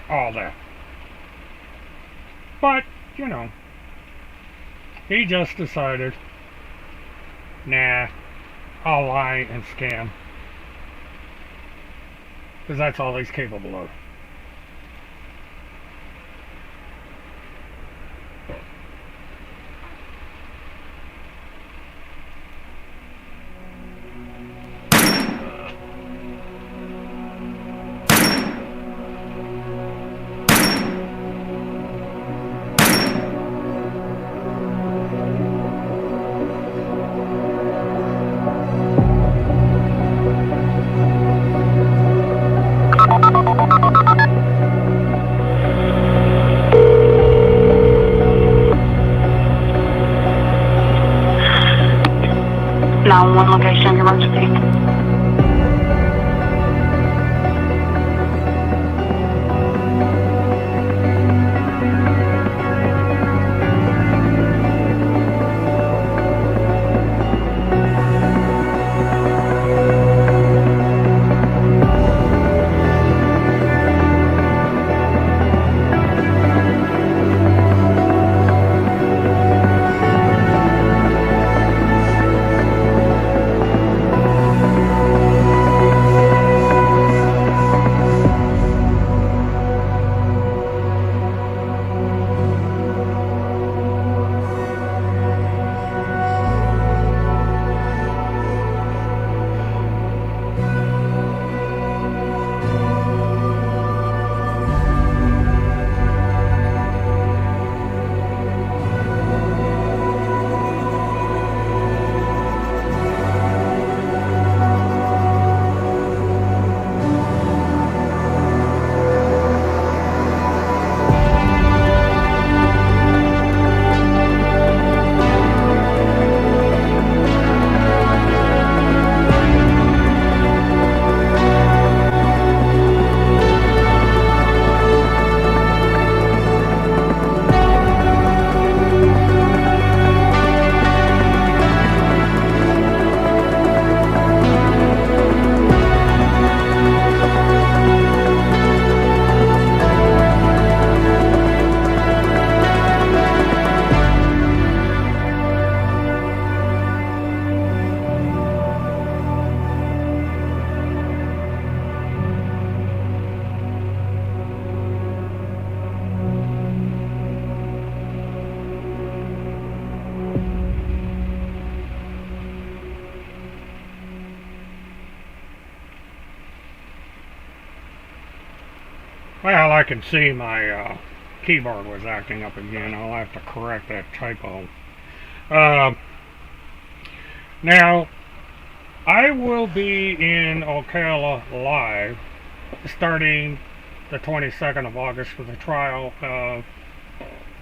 all that. But, you know, he just decided, nah, I'll lie and scam. Because that's all he's capable of. Well, I can see my keyboard was acting up again. I'll have to correct that typo. Uh, Now, I will be in Ocala live starting the 22nd of August for the trial of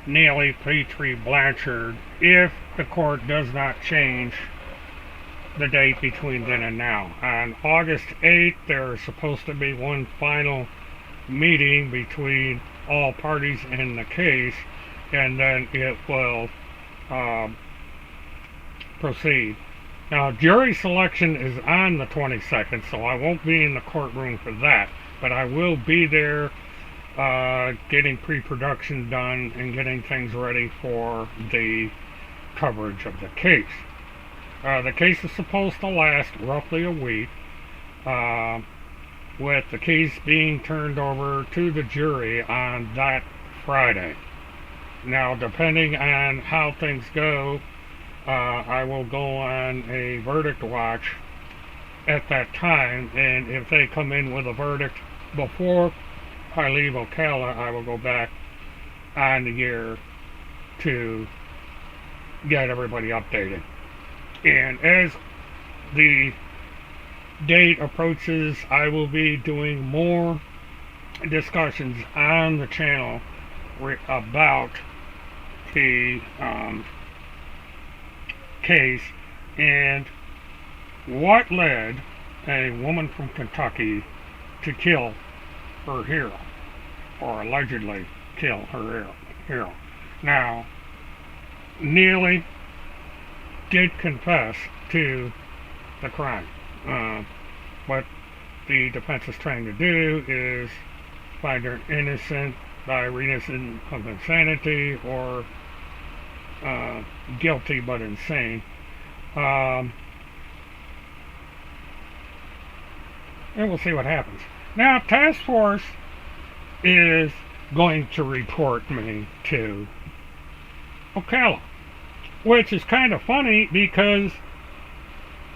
Neely Petrie Blanchard if the court does not change the date between then and now. On August 8th, there is supposed to be one final meeting between all parties in the case, and then it will proceed. Now, jury selection is on the 22nd, so I won't be in the courtroom for that, but I will be there getting pre-production done and getting things ready for the coverage of the case. The case is supposed to last roughly a week, with the case being turned over to the jury on that Friday. Now, depending on how things go, I will go on a verdict watch at that time, and if they come in with a verdict before I leave Ocala, I will go back on the air to get everybody updated. And as the date approaches, I will be doing more discussions on the channel about the case and what led a woman from Kentucky to kill her hero, or allegedly kill her hero. Now, Neely did confess to the crime. What the defense is trying to do is find her innocent by reason of insanity or guilty but insane. And we'll see what happens. Now, task force is going to report me to Ocala, which is kind of funny because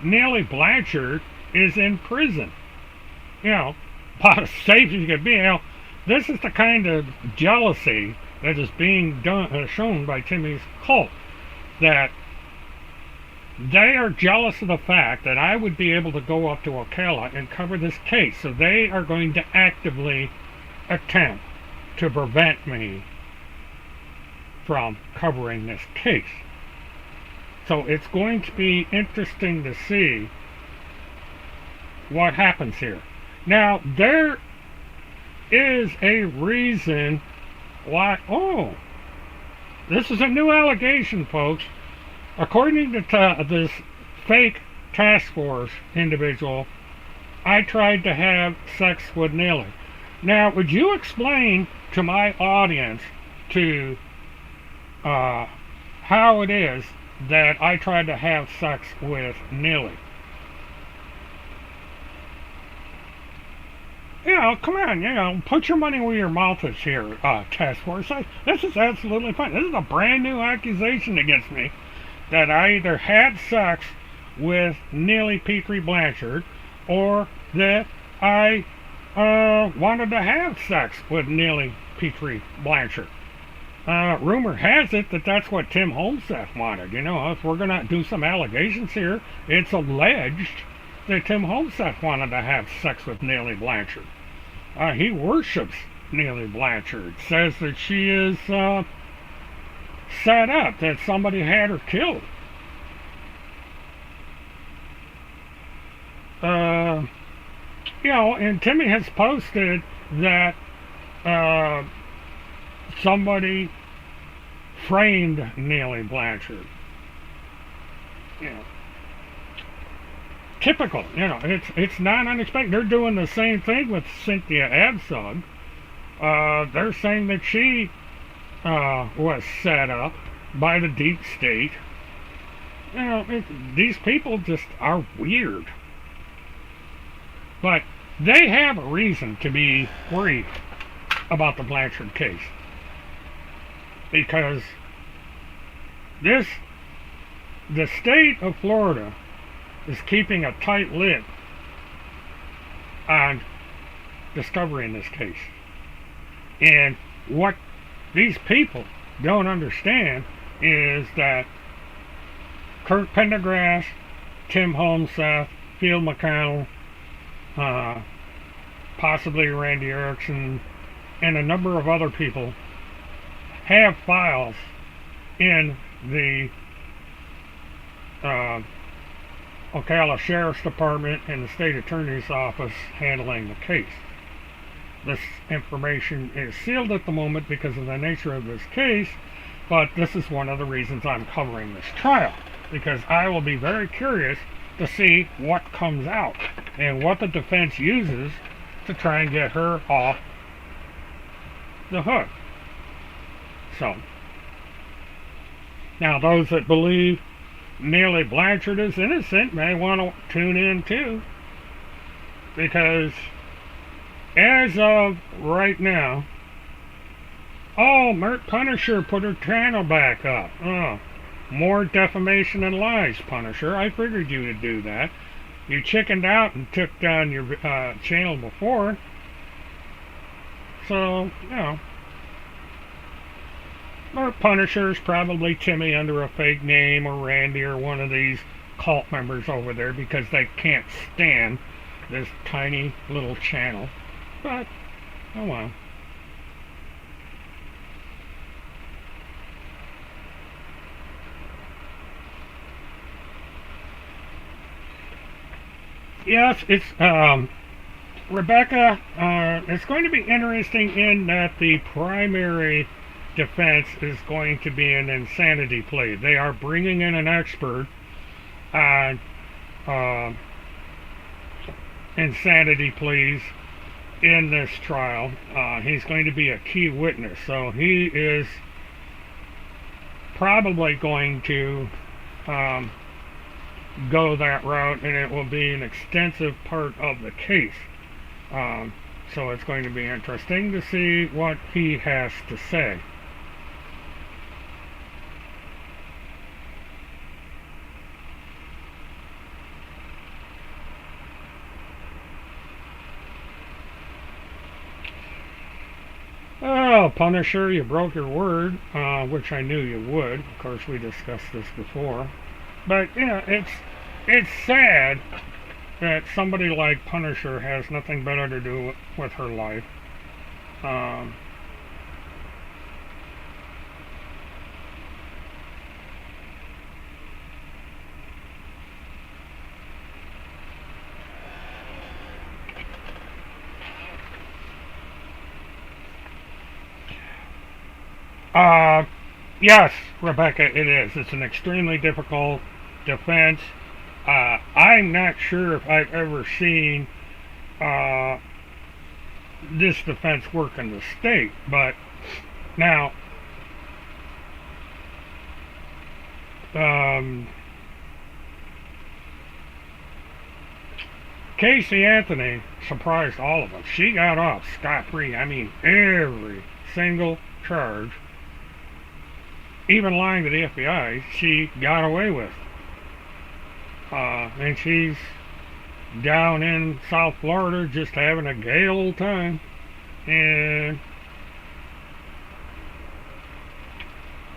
Neely Blanchard is in prison. You know, about as safe as you could be. You know, this is the kind of jealousy that is being shown by Timmy's cult, that they are jealous of the fact that I would be able to go up to Ocala and cover this case. So they are going to actively attempt to prevent me from covering this case. So it's going to be interesting to see what happens here. Now, there is a reason why... Oh, this is a new allegation, folks. According to this fake task force individual, I tried to have sex with Neely. Now, would you explain to my audience how it is that I tried to have sex with Neely? You know, come on, you know, put your money where your mouth is here, task force. This is absolutely fine. This is a brand new accusation against me, that I either had sex with Neely Petrie Blanchard or that I wanted to have sex with Neely Petrie Blanchard. Rumor has it that that's what Tim Holmseth wanted. You know, if we're going to do some allegations here, it's alleged that Tim Holmseth wanted to have sex with Neely Blanchard. He worships Neely Blanchard, says that she is set up, that somebody had her killed. You know, and Timmy has posted that somebody framed Neely Blanchard. You know, typical. You know, it's not unexpected. They're doing the same thing with Cynthia Absug. They're saying that she was set up by the deep state. You know, these people just are weird. But they have a reason to be worried about the Blanchard case, because the state of Florida is keeping a tight lid on discovering this case. And what these people don't understand is that Kurt Pendergrass, Tim Holmseth, Field McConnell, possibly Randy Erickson, and a number of other people have files in the Ocala Sheriff's Department and the State Attorney's Office handling the case. This information is sealed at the moment because of the nature of this case, but this is one of the reasons I'm covering this trial, because I will be very curious to see what comes out and what the defense uses to try and get her off the hook. So, now those that believe Neely Blanchard is innocent may want to tune in too, because as of right now, oh, Mert Punisher put her channel back up. Oh, more defamation and lies, Punisher. I figured you would do that. You chickened out and took down your channel before. So, you know. Or Punisher's probably Timmy under a fake name, or Randy, or one of these cult members over there, because they can't stand this tiny little channel. But, oh well. Yes, it's, Rebecca, it's going to be interesting in that the primary defense is going to be an insanity plea. They are bringing in an expert on insanity pleas in this trial. He's going to be a key witness, so he is probably going to go that route, and it will be an extensive part of the case. So it's going to be interesting to see what he has to say. Oh, Punisher, you broke your word, which I knew you would. Of course, we discussed this before. But, you know, it's sad that somebody like Punisher has nothing better to do with her life. Yes, Rebecca, it is. It's an extremely difficult defense. I'm not sure if I've ever seen this defense work in the state, but now, Casey Anthony surprised all of us. She got off scot-free. I mean, every single charge, even lying to the FBI, she got away with. And she's down in South Florida just having a gay old time. And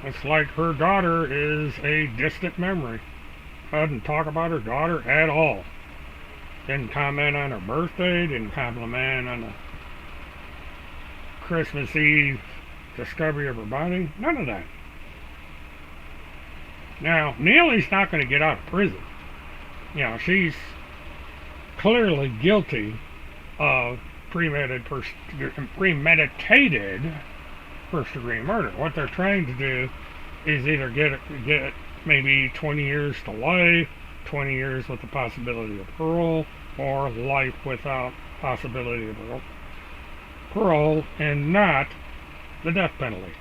it's like her daughter is a distant memory. Doesn't talk about her daughter at all. Didn't comment on her birthday, didn't comment on the Christmas Eve discovery of her body. None of that. Now, Neely's not going to get out of prison. You know, she's clearly guilty of premeditated first-degree murder. What they're trying to do is either get maybe 20 years to life, 20 years with the possibility of parole, or life without possibility of parole, and not the death penalty.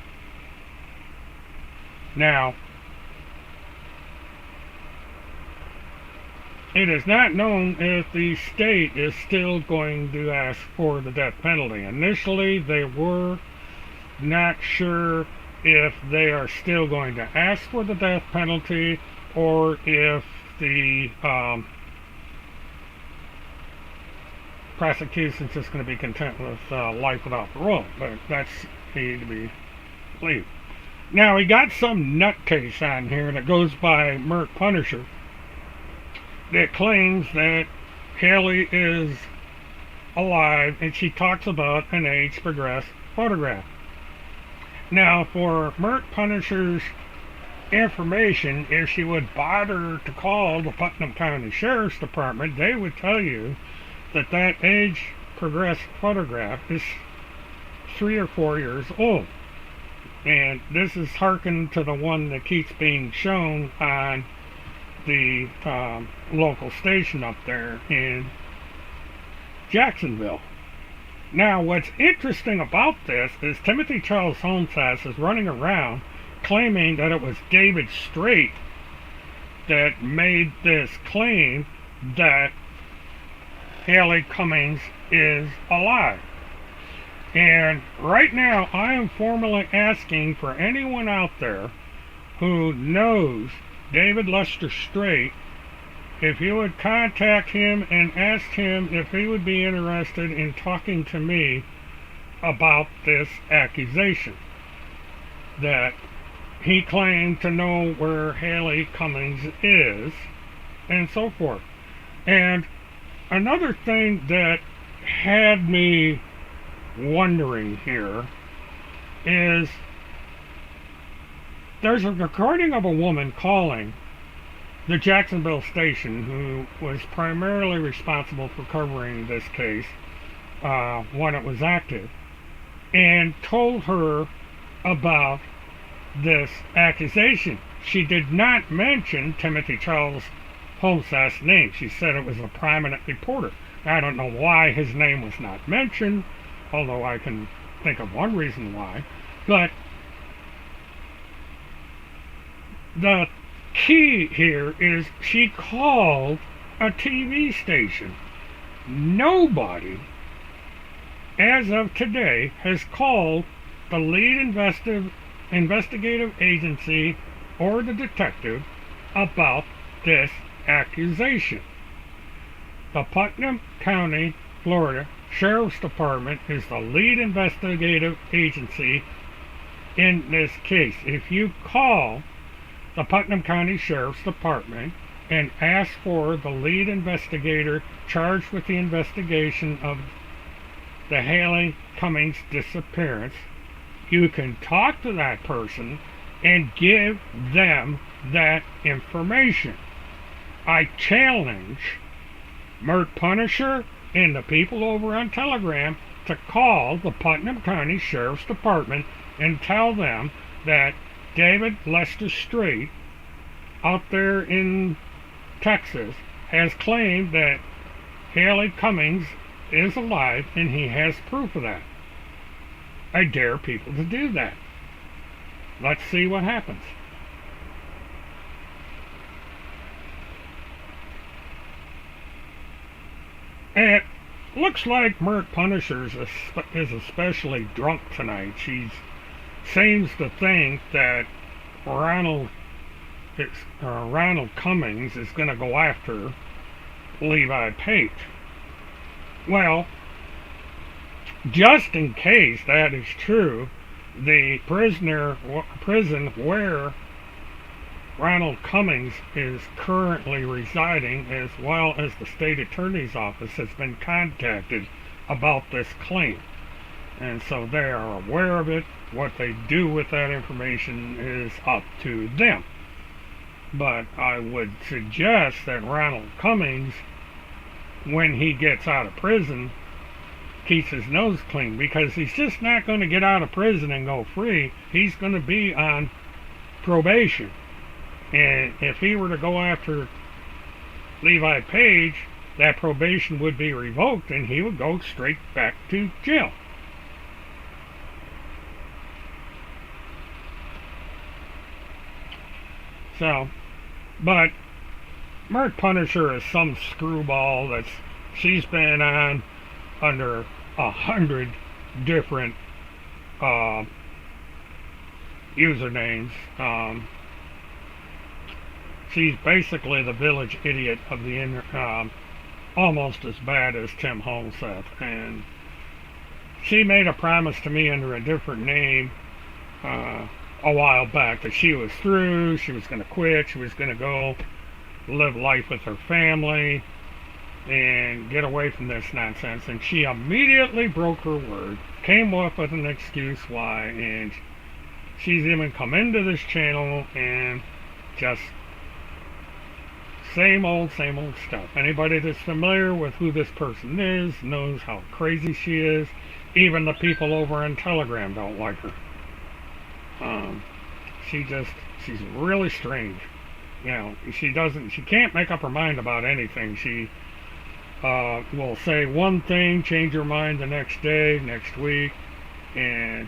Now, it is not known if the state is still going to ask for the death penalty. Initially, they were not sure if they are still going to ask for the death penalty, or if the prosecution's just going to be content with life without parole. But that's he to be believed. Now, he got some nutcase on here that goes by Merc Punisher that claims that Haley is alive, and she talks about an age-progressed photograph. Now, for Merc Punisher's information, if she would bother to call the Putnam County Sheriff's Department, they would tell you that that age-progressed photograph is 3 or 4 years old. And this is hearkened to the one that keeps being shown on the local station up there in Jacksonville. Now, what's interesting about this is Timothy Charles Holmsass is running around claiming that it was David Strait that made this claim that Haley Cummings is alive. And right now, I am formally asking for anyone out there who knows David Lester Strait, if you would contact him and ask him if he would be interested in talking to me about this accusation that he claimed to know where Haley Cummings is, and so forth. And another thing that had me wondering here is there's a recording of a woman calling the Jacksonville station who was primarily responsible for covering this case when it was active, and told her about this accusation. She did not mention Timothy Charles Holmsass' name. She said it was a prominent reporter. I don't know why his name was not mentioned, although I can think of one reason why. But the key here is she called a TV station. Nobody, as of today, has called the lead investigative agency or the detective about this accusation. The Putnam County, Florida Sheriff's Department is the lead investigative agency in this case. If you call the Putnam County Sheriff's Department and ask for the lead investigator charged with the investigation of the Haley Cummings disappearance, you can talk to that person and give them that information. I challenge Mert Punisher and the people over on Telegram to call the Putnam County Sheriff's Department and tell them that David Lester Strait out there in Texas has claimed that Haley Cummings is alive, and he has proof of that. I dare people to do that. Let's see what happens. It looks like Mert Punisher is especially drunk tonight. She seems to think that Ronald Cummings is going to go after Levi Page. Well, just in case that is true, the prison where Ronald Cummings is currently residing, as well as the state attorney's office, has been contacted about this claim. And so they are aware of it. What they do with that information is up to them. But I would suggest that Ronald Cummings, when he gets out of prison, keeps his nose clean, because he's just not going to get out of prison and go free. He's going to be on probation. And if he were to go after Levi Page, that probation would be revoked and he would go straight back to jail. So, but Mert Punisher is some screwball she's been on under 100 different usernames. She's basically the village idiot of the almost as bad as Tim Holmseth. And she made a promise to me under a different name a while back that she was through, she was going to quit, she was going to go live life with her family and get away from this nonsense. And she immediately broke her word, came up with an excuse why, and she's even come into this channel and just same old stuff. Anybody that's familiar with who this person is knows how crazy she is. Even the people over on Telegram don't like her. She's really strange. You know, she can't make up her mind about anything. She will say one thing, change her mind the next day, next week, and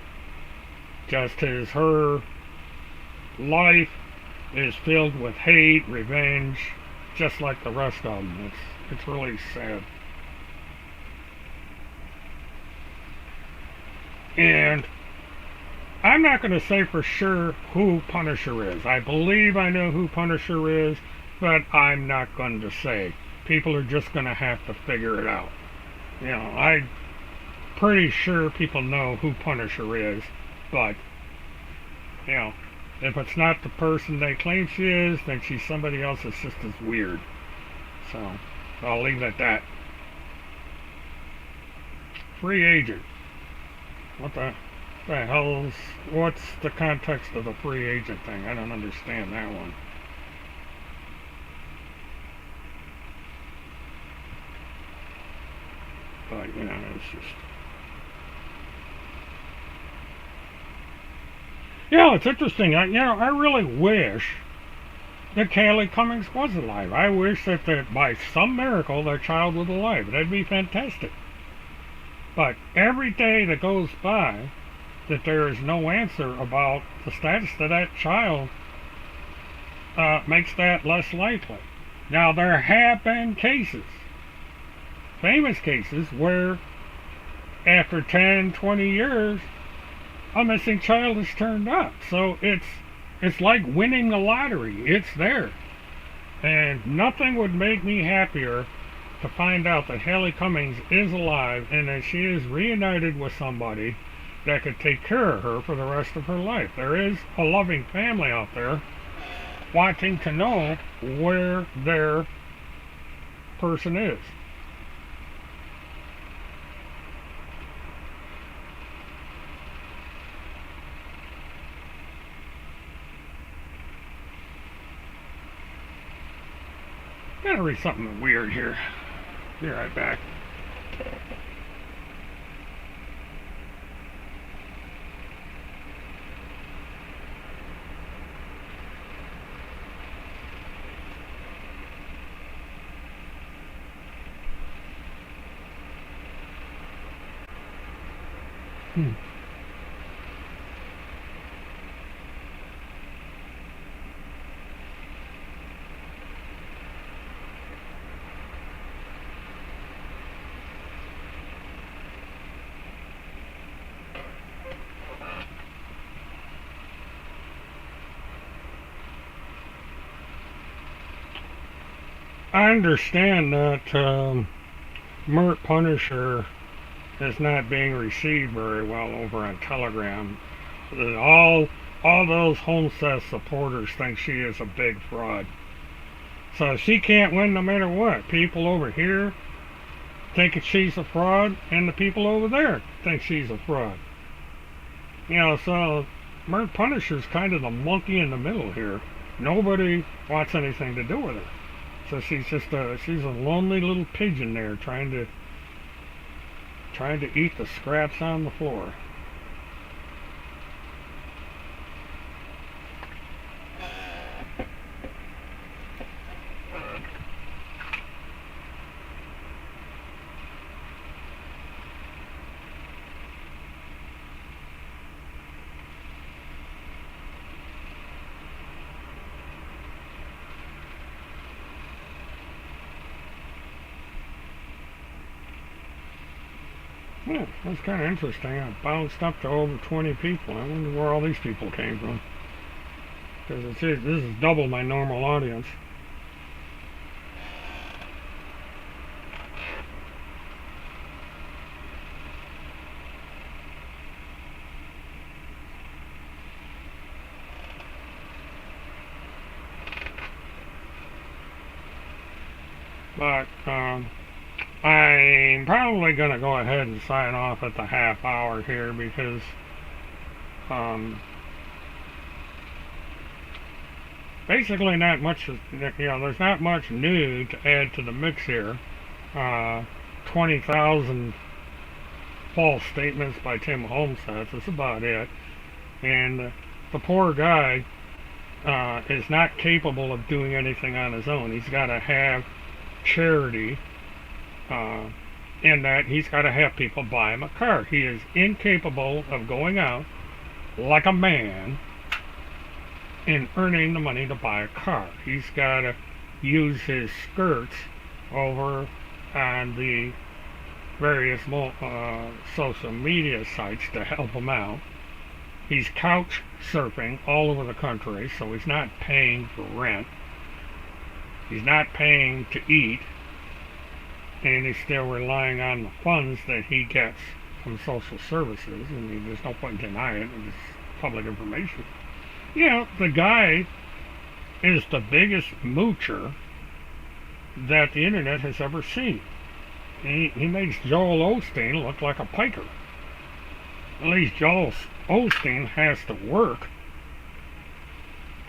just as her life is filled with hate, revenge, just like the rest of them. It's really sad. And I'm not going to say for sure who Punisher is. I believe I know who Punisher is, but I'm not going to say. People are just going to have to figure it out. You know, I'm pretty sure people know who Punisher is, but, you know, if it's not the person they claim she is, then she's somebody else that's just as weird. So, I'll leave it at that. Free agent. What the hell's, what's the context of the free agent thing? I don't understand that one. But, you know, it's just... Yeah, it's interesting. I really wish that Kaylee Cummings was alive. I wish that by some miracle that child was alive. That'd be fantastic. But every day that goes by that there is no answer about the status of that child makes that less likely. Now, there have been cases, famous cases, where after 10, 20 years, a missing child is turned up. So it's like winning the lottery. It's there. And nothing would make me happier to find out that Haley Cummings is alive and that she is reunited with somebody that could take care of her for the rest of her life. There is a loving family out there wanting to know where their person is. Gotta read something weird here. Be right back. I understand that Mert Punisher is not being received very well over on Telegram. All those Homestead supporters think she is a big fraud. So she can't win no matter what. People over here think she's a fraud, and the people over there think she's a fraud. You know, so Mert Punisher's kind of the monkey in the middle here. Nobody wants anything to do with her. So she's just she's a lonely little pigeon there trying to eat the scraps on the floor. Yeah, that's kind of interesting. I bounced up to over 20 people. I wonder where all these people came from. Because this is double my normal audience. But I'm probably going to go ahead and sign off at the half hour here because basically not much, there's not much new to add to the mix here. 20,000 false statements by Tim Homestead, that's about it. And the poor guy is not capable of doing anything on his own. He's got to have charity, in that he's got to have people buy him a car. He is incapable of going out like a man and earning the money to buy a car. He's got to use his skirts over on the various social media sites to help him out. He's couch surfing all over the country, so he's not paying for rent. He's not paying to eat, and he's still relying on the funds that he gets from social services. I mean, there's no point in denying it. It's public information. The guy is the biggest moocher that the internet has ever seen. He makes Joel Osteen look like a piker. At least Joel Osteen has to work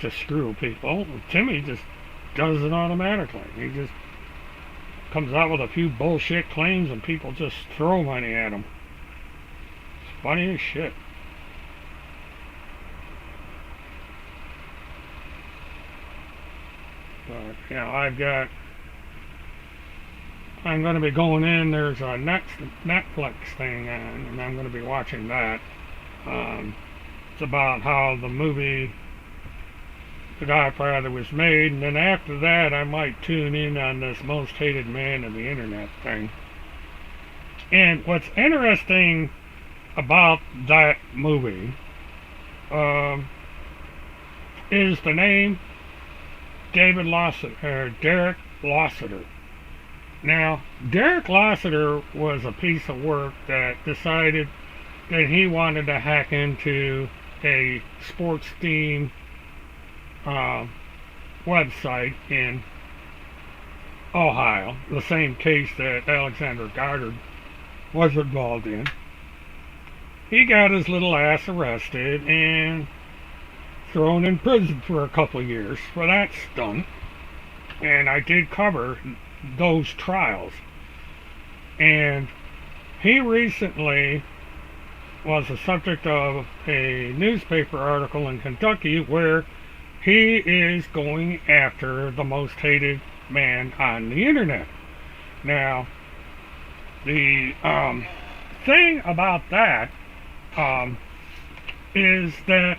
to screw people. Timmy just does it automatically. He just comes out with a few bullshit claims and people just throw money at him. It's funny as shit. But, I'm going to be going in. There's a Netflix thing on, and I'm going to be watching that. It's about how the movie The Godfather was made, and then after that I might tune in on this Most Hated Man of the Internet thing. And what's interesting about that movie is the name Derek Lassiter. Now, Derek Lassiter was a piece of work that decided that he wanted to hack into a sports team website in Ohio, the same case that Alexander Goddard was involved in. He got his little ass arrested and thrown in prison for a couple of years for that stunt, and I did cover those trials. And he recently was the subject of a newspaper article in Kentucky where he is going after the most hated man on the internet. Now, the thing about that is that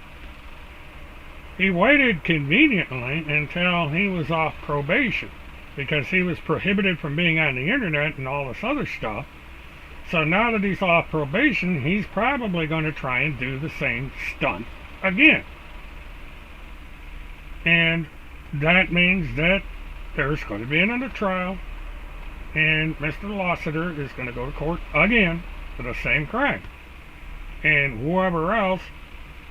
he waited conveniently until he was off probation, because he was prohibited from being on the internet and all this other stuff. So now that he's off probation, he's probably going to try and do the same stunt again. And that means that there's going to be another trial, and Mr. Lassiter is going to go to court again for the same crime. And whoever else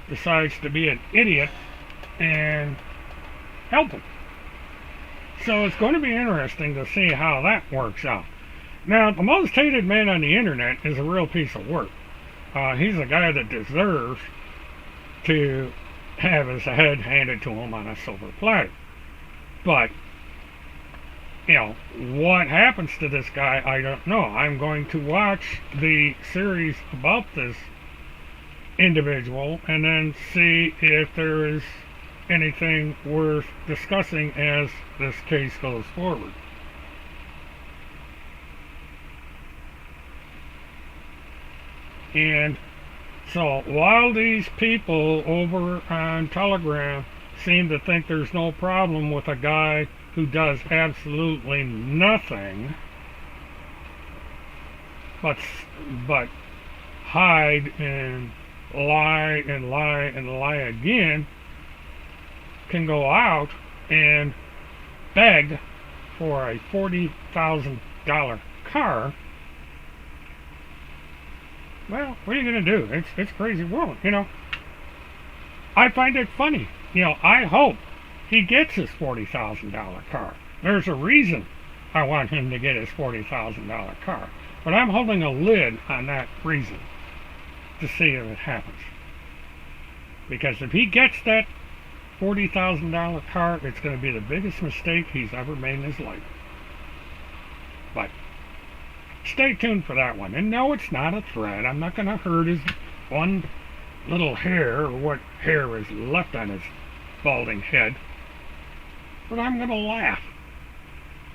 decides to be an idiot and help him. So it's going to be interesting to see how that works out. Now, the most hated man on the internet is a real piece of work. He's a guy that deserves to have his head handed to him on a silver platter. But, what happens to this guy, I don't know. I'm going to watch the series about this individual and then see if there is anything worth discussing as this case goes forward. And so while these people over on Telegram seem to think there's no problem with a guy who does absolutely nothing but hide and lie and lie and lie again, can go out and beg for a $40,000 car, well, what are you going to do? It's crazy world, I find it funny. I hope he gets his $40,000 car. There's a reason I want him to get his $40,000 car. But I'm holding a lid on that reason to see if it happens. Because if he gets that $40,000 car, it's going to be the biggest mistake he's ever made in his life. But stay tuned for that one. And no, it's not a threat. I'm not going to hurt his one little hair, or what hair is left on his balding head. But I'm going to laugh.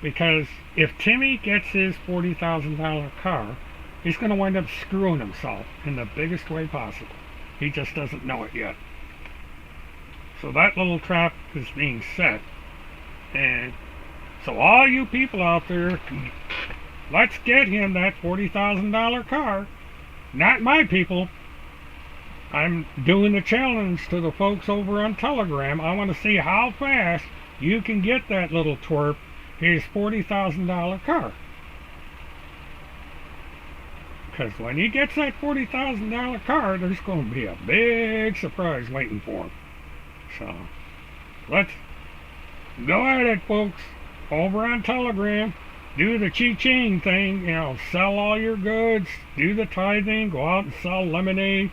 Because if Timmy gets his $40,000 car, he's going to wind up screwing himself in the biggest way possible. He just doesn't know it yet. So that little trap is being set. And so all you people out there, let's get him that $40,000 car. Not my people. I'm doing the challenge to the folks over on Telegram. I want to see how fast you can get that little twerp his $40,000 car. Because when he gets that $40,000 car, there's going to be a big surprise waiting for him. So, let's go at it, folks. Over on Telegram, do the cha-ching thing, you know, sell all your goods, do the tithing, go out and sell lemonade.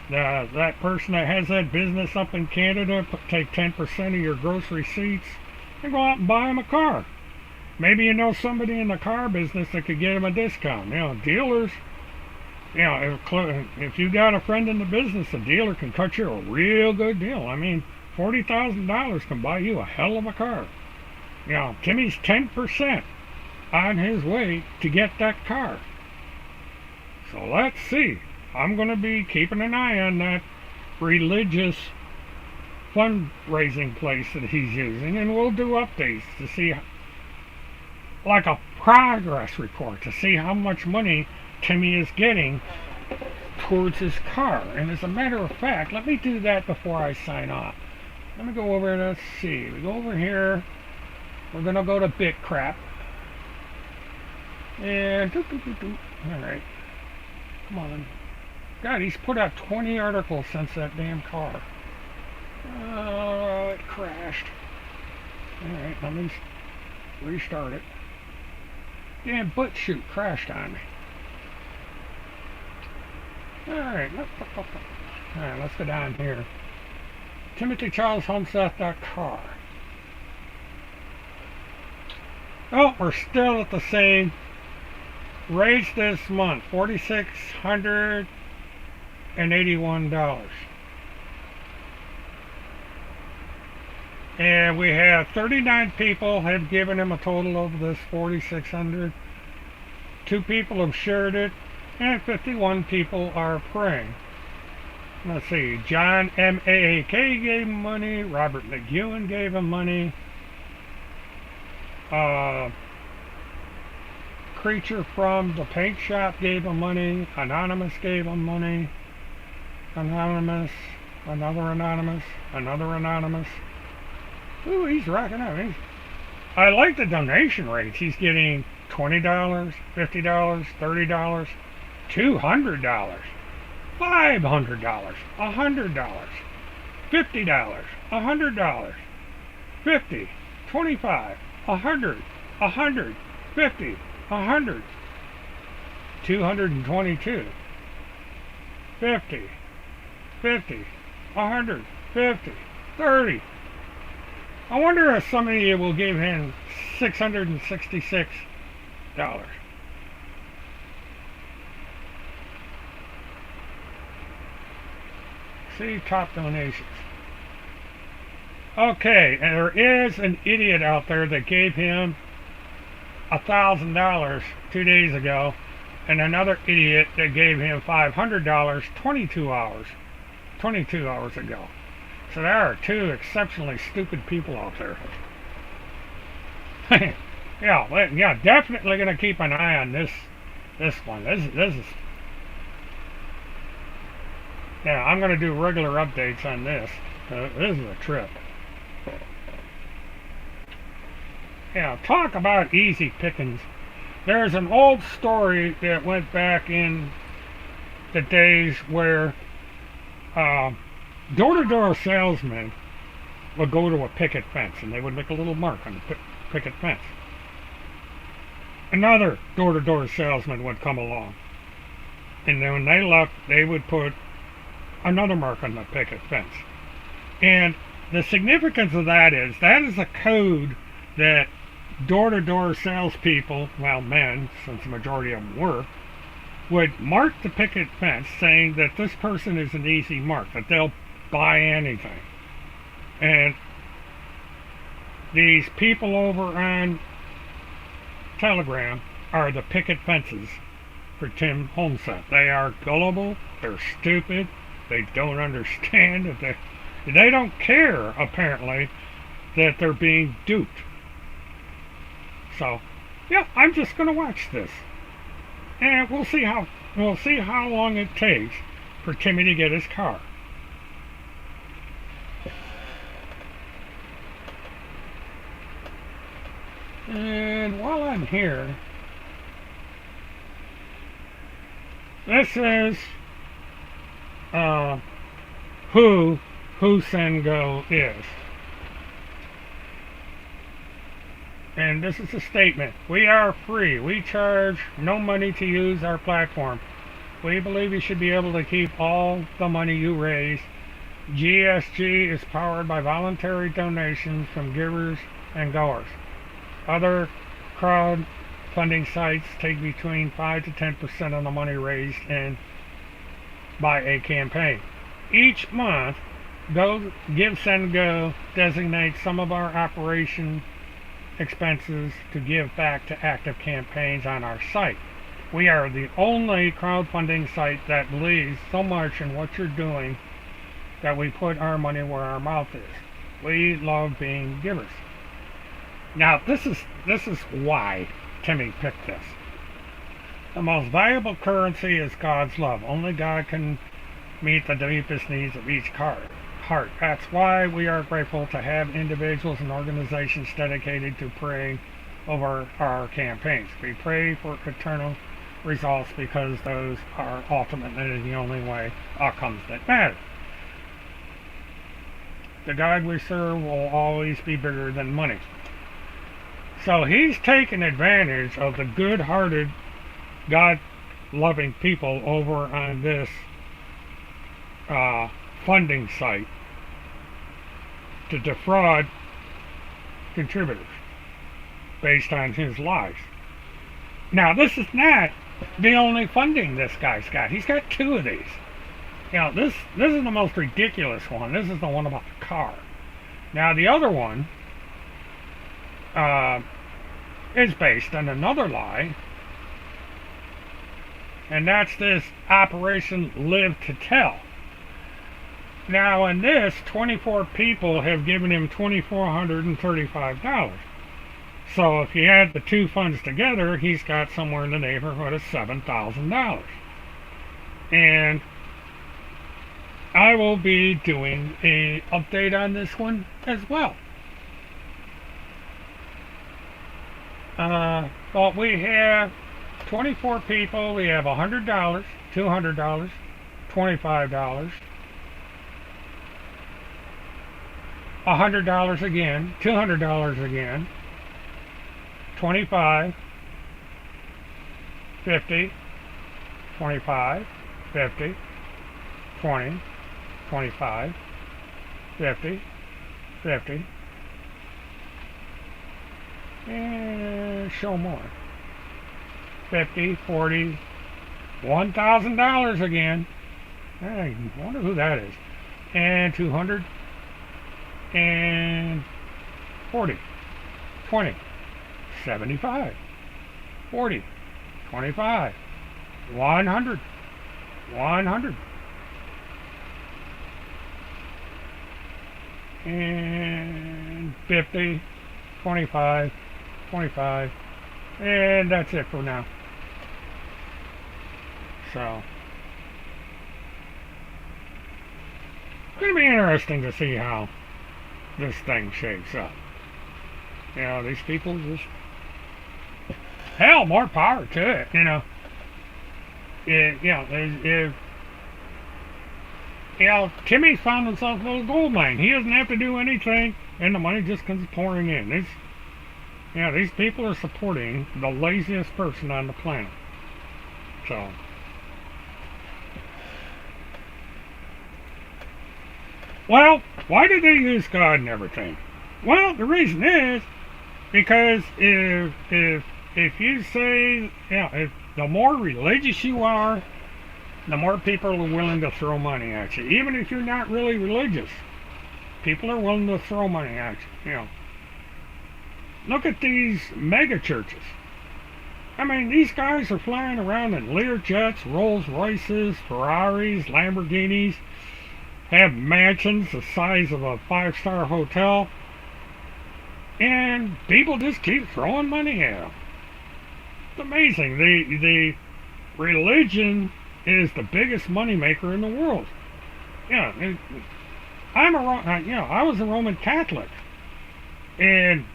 That person that has that business up in Canada, take 10% of your gross receipts and go out and buy him a car. Maybe you know somebody in the car business that could get him a discount. You know, dealers, you know, if you got a friend in the business, a dealer can cut you a real good deal. I mean, $40,000 can buy you a hell of a car. You know, Timmy's 10% on his way to get that car. So let's see. I'm going to be keeping an eye on that religious fundraising place that he's using, and we'll do updates to see, like a progress report, to see how much money Timmy is getting towards his car. And as a matter of fact, let me do that before I sign off. Let me go over, let's see, we go over here, we're going to go to BitCrap, and alright, come on. God, he's put out 20 articles since that damn car. Oh, it crashed. Alright, let me restart it. Damn butt chute crashed on me. Alright, let's go down here. TimothyCharlesHomeseth.car. Oh, we're still at the same rates this month, $4,681. And we have 39 people have given him a total of this $4,600. 2 people have shared it, and 51 people are praying. Let's see, John M.A.A.K. gave him money, Robert McEwen gave him money, Creature from the Paint Shop gave him money, Anonymous gave him money, Anonymous, another Anonymous. Ooh, he's rocking out. I like the donation rates. He's getting $20, $50, $30, $200, $500, $100, $50, $100, $50, $25, $100, $100, $50, $100, $222, $50, $50, $100, $50, $30. I wonder if some of you will give him $666. See, top donations. Okay, and there is an idiot out there that gave him $1,000 2 days ago, and another idiot that gave him $500 22 hours ago. So there are 2 exceptionally stupid people out there. yeah, definitely going to keep an eye on this one. This is. Yeah, I'm going to do regular updates on this. This is a trip. Yeah, talk about easy pickings. There's an old story that went back in the days where door-to-door salesmen would go to a picket fence, and they would make a little mark on the picket fence. another door-to-door salesman would come along. And then when they left, they would put another mark on the picket fence. And the significance of that is a code that door-to-door salespeople, well, men, since the majority of them were, would mark the picket fence saying that this person is an easy mark, that they'll buy anything. And these people over on Telegram are the picket fences for Tim Homestead. They are gullible, they're stupid, they don't understand, they don't care, apparently, that they're being duped. So, yeah, I'm just going to watch this. And we'll see how long it takes for Timmy to get his car. And while I'm here, this is who Sengo is. And this is a statement. We are free. We charge no money to use our platform. We believe you should be able to keep all the money you raise. GSG is powered by voluntary donations from givers and goers. Other crowdfunding sites take between 5 to 10% of the money raised in by a campaign. Each month, Give, Send, Go designates some of our operation expenses to give back to active campaigns on our site. We are the only crowdfunding site that believes so much in what you're doing that we put our money where our mouth is. We love being givers. Now, this is why Timmy picked this. The most valuable currency is God's love. Only God can meet the deepest needs of each heart. That's why we are grateful to have individuals and organizations dedicated to praying over our campaigns. We pray for eternal results because those are ultimately the only way outcomes that matter. The God we serve will always be bigger than money. So he's taken advantage of the good-hearted, God-loving people over on this funding site to defraud contributors based on his lies. Now, this is not the only funding this guy's got. He's got two of these. You know, this is the most ridiculous one. This is the one about the car. Now, the other one is based on another lie, and that's this Operation Live to Tell. Now, in this, 24 people have given him $2,435. So if you add the two funds together, he's got somewhere in the neighborhood of $7,000. And I will be doing an update on this one as well. But we have 24 people. We have $100, $200, $25, $100 again, $200 again, 25, 50, 25, 50, 20, 25, 50, 50, and show more. 50, 40, $1,000 again. I wonder who that is. And 200, and 40, 20, 75, 40, 25, 100, 100, and 50, 25, 25, and that's it for now. So, it's going to be interesting to see how this thing shapes up. You know, these people just, hell, more power to it, you know. Timmy found himself a little gold mine. He doesn't have to do anything, and the money just comes pouring in. Yeah, these people are supporting the laziest person on the planet. So, well, why do they use God and everything? Well, the reason is because if you say, if the more religious you are, the more people are willing to throw money at you. Even if you're not really religious, people are willing to throw money at you. Look at these mega churches. I mean, these guys are flying around in Learjets, Rolls Royces, Ferraris, Lamborghinis, have mansions the size of a five-star hotel, and people just keep throwing money at them. It's amazing. The religion is the biggest moneymaker in the world. I was a Roman Catholic, and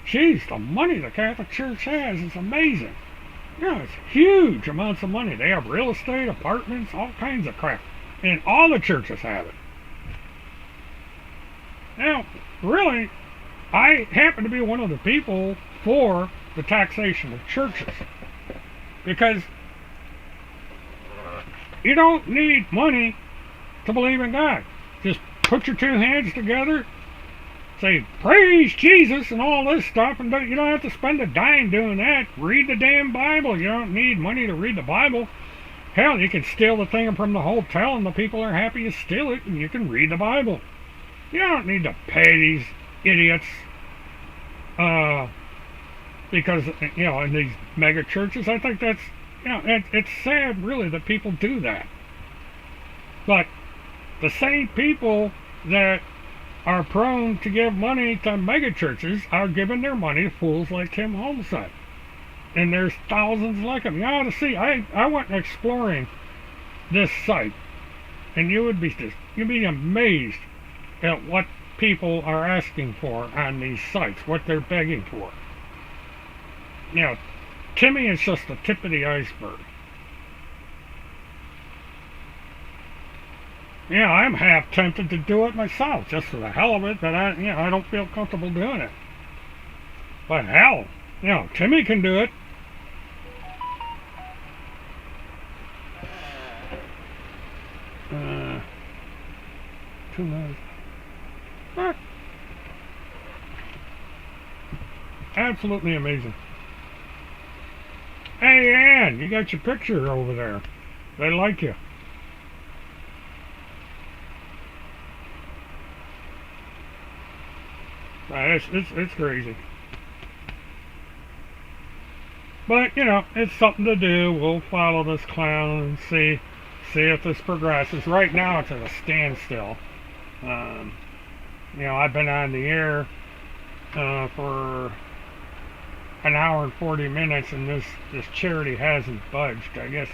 geez, the money the Catholic Church has is amazing. It's huge amounts of money. They have real estate, apartments, all kinds of crap. And all the churches have it. Now, really, I happen to be one of the people for the taxation of churches. Because you don't need money to believe in God. Just put your two hands together, say, praise Jesus and all this stuff, and you don't have to spend a dime doing that. Read the damn Bible. You don't need money to read the Bible. Hell, you can steal the thing from the hotel and the people are happy you steal it and you can read the Bible. You don't need to pay these idiots because, in these mega churches. I think that's, it's sad really that people do that. But the same people that are prone to give money to mega churches are giving their money to fools like Tim Homestead. And there's thousands like them. You ought to see. I went exploring this site, and you'd be amazed at what people are asking for on these sites, what they're begging for. Timmy is just the tip of the iceberg. I'm half tempted to do it myself, just for the hell of it, but I don't feel comfortable doing it. But hell, Timmy can do it. Too nice. But absolutely amazing. Hey, Ann, you got your picture over there. They like you. It's crazy. But, it's something to do. We'll follow this clown and see if this progresses. Right now, it's at a standstill. I've been on the air for an hour and 40 minutes, and this charity hasn't budged. I guess,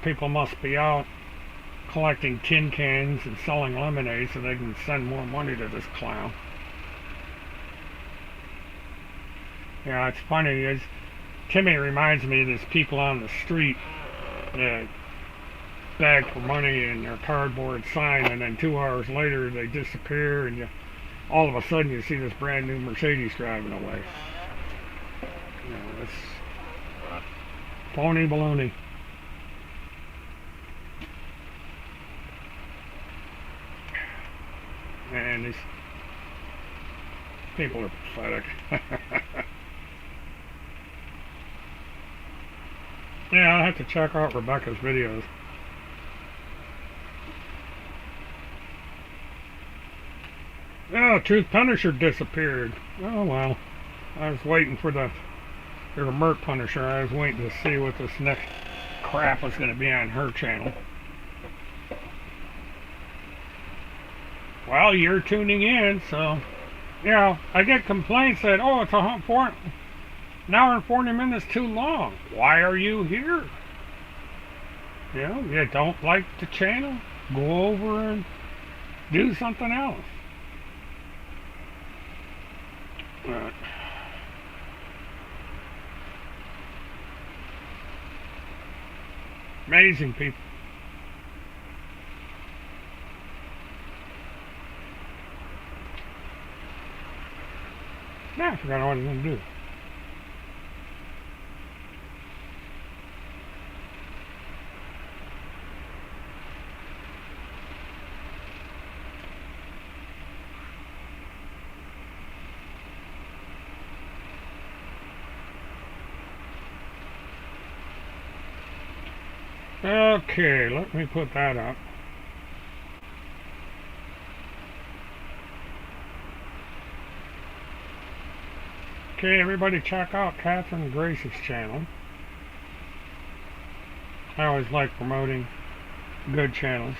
people must be out collecting tin cans and selling lemonade so they can send more money to this clown. It's funny. Timmy reminds me of these people on the street that beg for money in their cardboard sign, and then 2 hours later they disappear, and all of a sudden you see this brand new Mercedes driving away. It's phony baloney. And these people are pathetic. I'll have to check out Rebecca's videos. Truth Punisher disappeared. Oh well. I was waiting for the Mert Punisher. I was waiting to see what this next crap was going to be on her channel. Well, you're tuning in, so I get complaints that, it's an hour and 40 minutes too long. Why are you here? You don't like the channel? Go over and do something else. Amazing people. Nah, I forgot what I was going to do. Okay, let me put that up. Okay, everybody check out Catherine Grace's channel. I always like promoting good channels.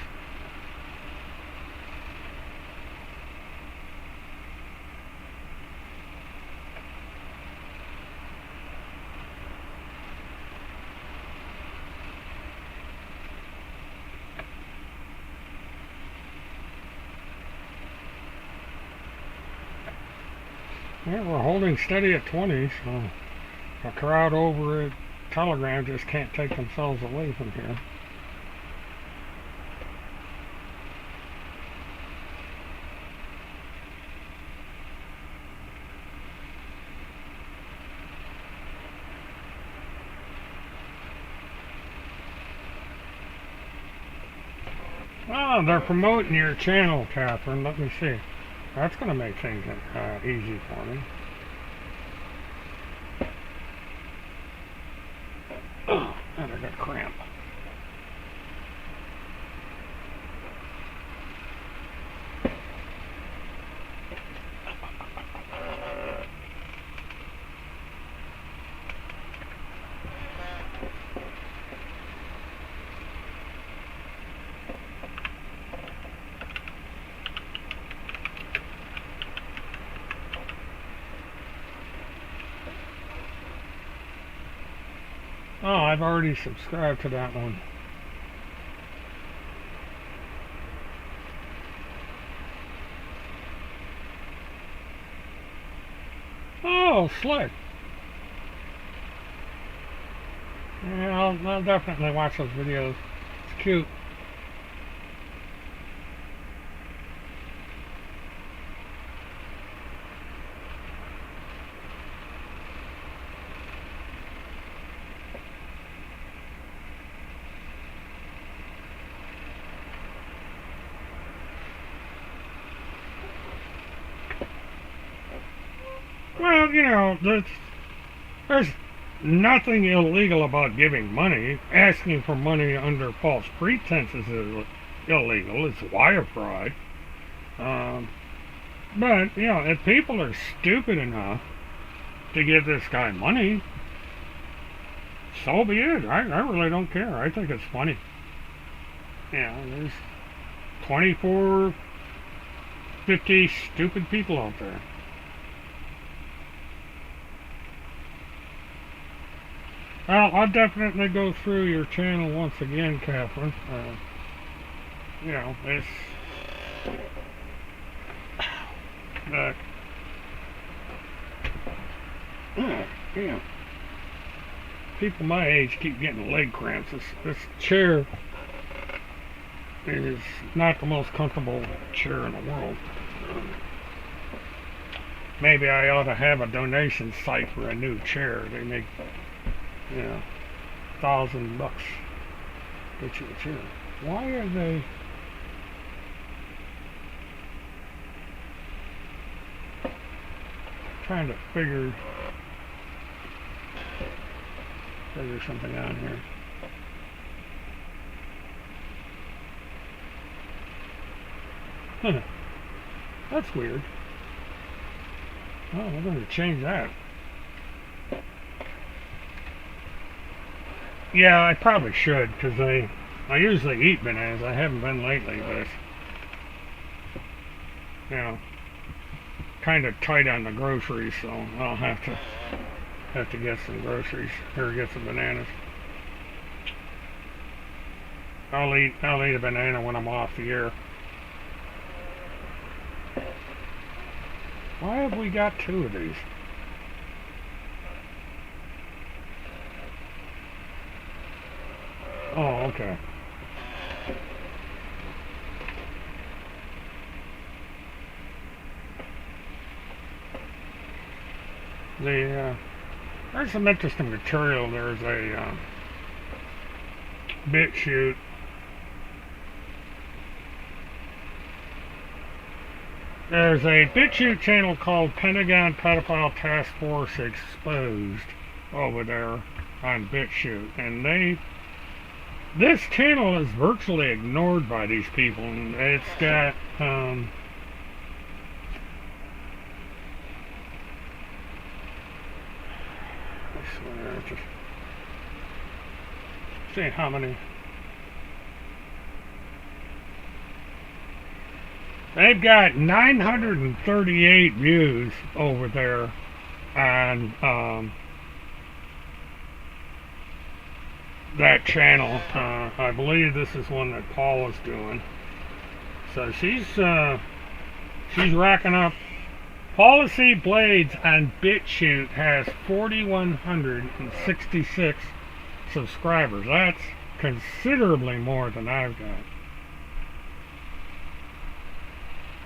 Yeah, we're holding steady at 20, so the crowd over at Telegram just can't take themselves away from here. Oh, they're promoting your channel, Catherine. Let me see. That's going to make things easy for me. Oh, and I got cramp. Oh, I've already subscribed to that one. Oh, slick. Yeah, I'll definitely watch those videos. It's cute. Well, you know, there's nothing illegal about giving money. Asking for money under false pretenses is illegal. It's wire fraud. But, you know, if people are stupid enough to give this guy money, so be it. I really don't care. I think it's funny. You know, there's 24, 50 stupid people out there. Well, I'll definitely go through your channel once again, Catherine. You know, it's... yeah. People my age keep getting leg cramps. This chair is not the most comfortable chair in the world. Maybe I ought to have a donation site for a new chair. They make, you know, $1,000. Get you a chair. Why are they... trying to figure something out here. Huh. That's weird. Oh, we're going to change that. Yeah, I probably should, because I usually eat bananas. I haven't been lately, but, you know, kind of tight on the groceries, so I'll have to get some groceries or get some bananas. I'll eat a banana when I'm off the air. Why have we got 2 of these? Oh, okay. There's some interesting material. There's a BitChute. There's a BitChute channel called Pentagon Pedophile Task Force Exposed over there on BitChute, and this channel is virtually ignored by these people. And it's got I swear, just see how many. They've got 938 views over there on that channel. I believe this is one that Paul is doing. So she's racking up. Policy Blades on BitChute has 4,166 subscribers. That's considerably more than I've got.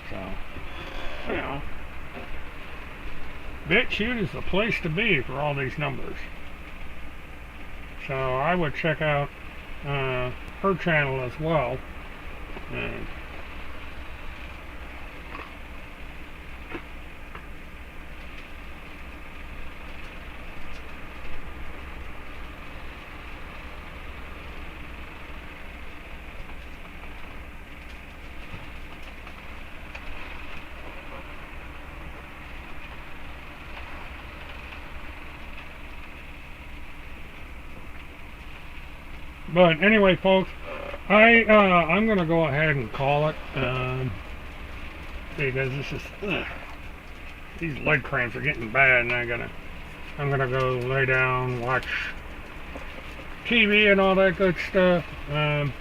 So, you know, BitChute is the place to be for all these numbers. So I would check out her channel as well. But anyway, folks, I'm gonna go ahead and call it because this is these leg cramps are getting bad, and I'm gonna go lay down, watch TV and all that good stuff. I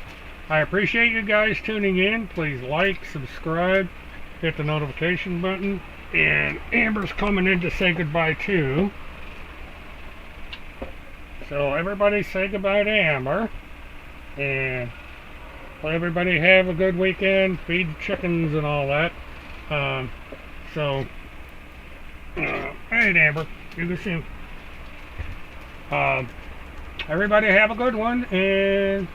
appreciate you guys tuning in. Please like, subscribe, hit the notification button, and Amber's coming in to say goodbye too. So everybody say goodbye to Amber. And let everybody have a good weekend. Feed the chickens and all that. Hey Amber, you can see. Everybody have a good one, and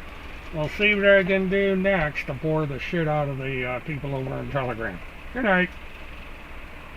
we'll see what I can do next to bore the shit out of the people over on Telegram. Good night.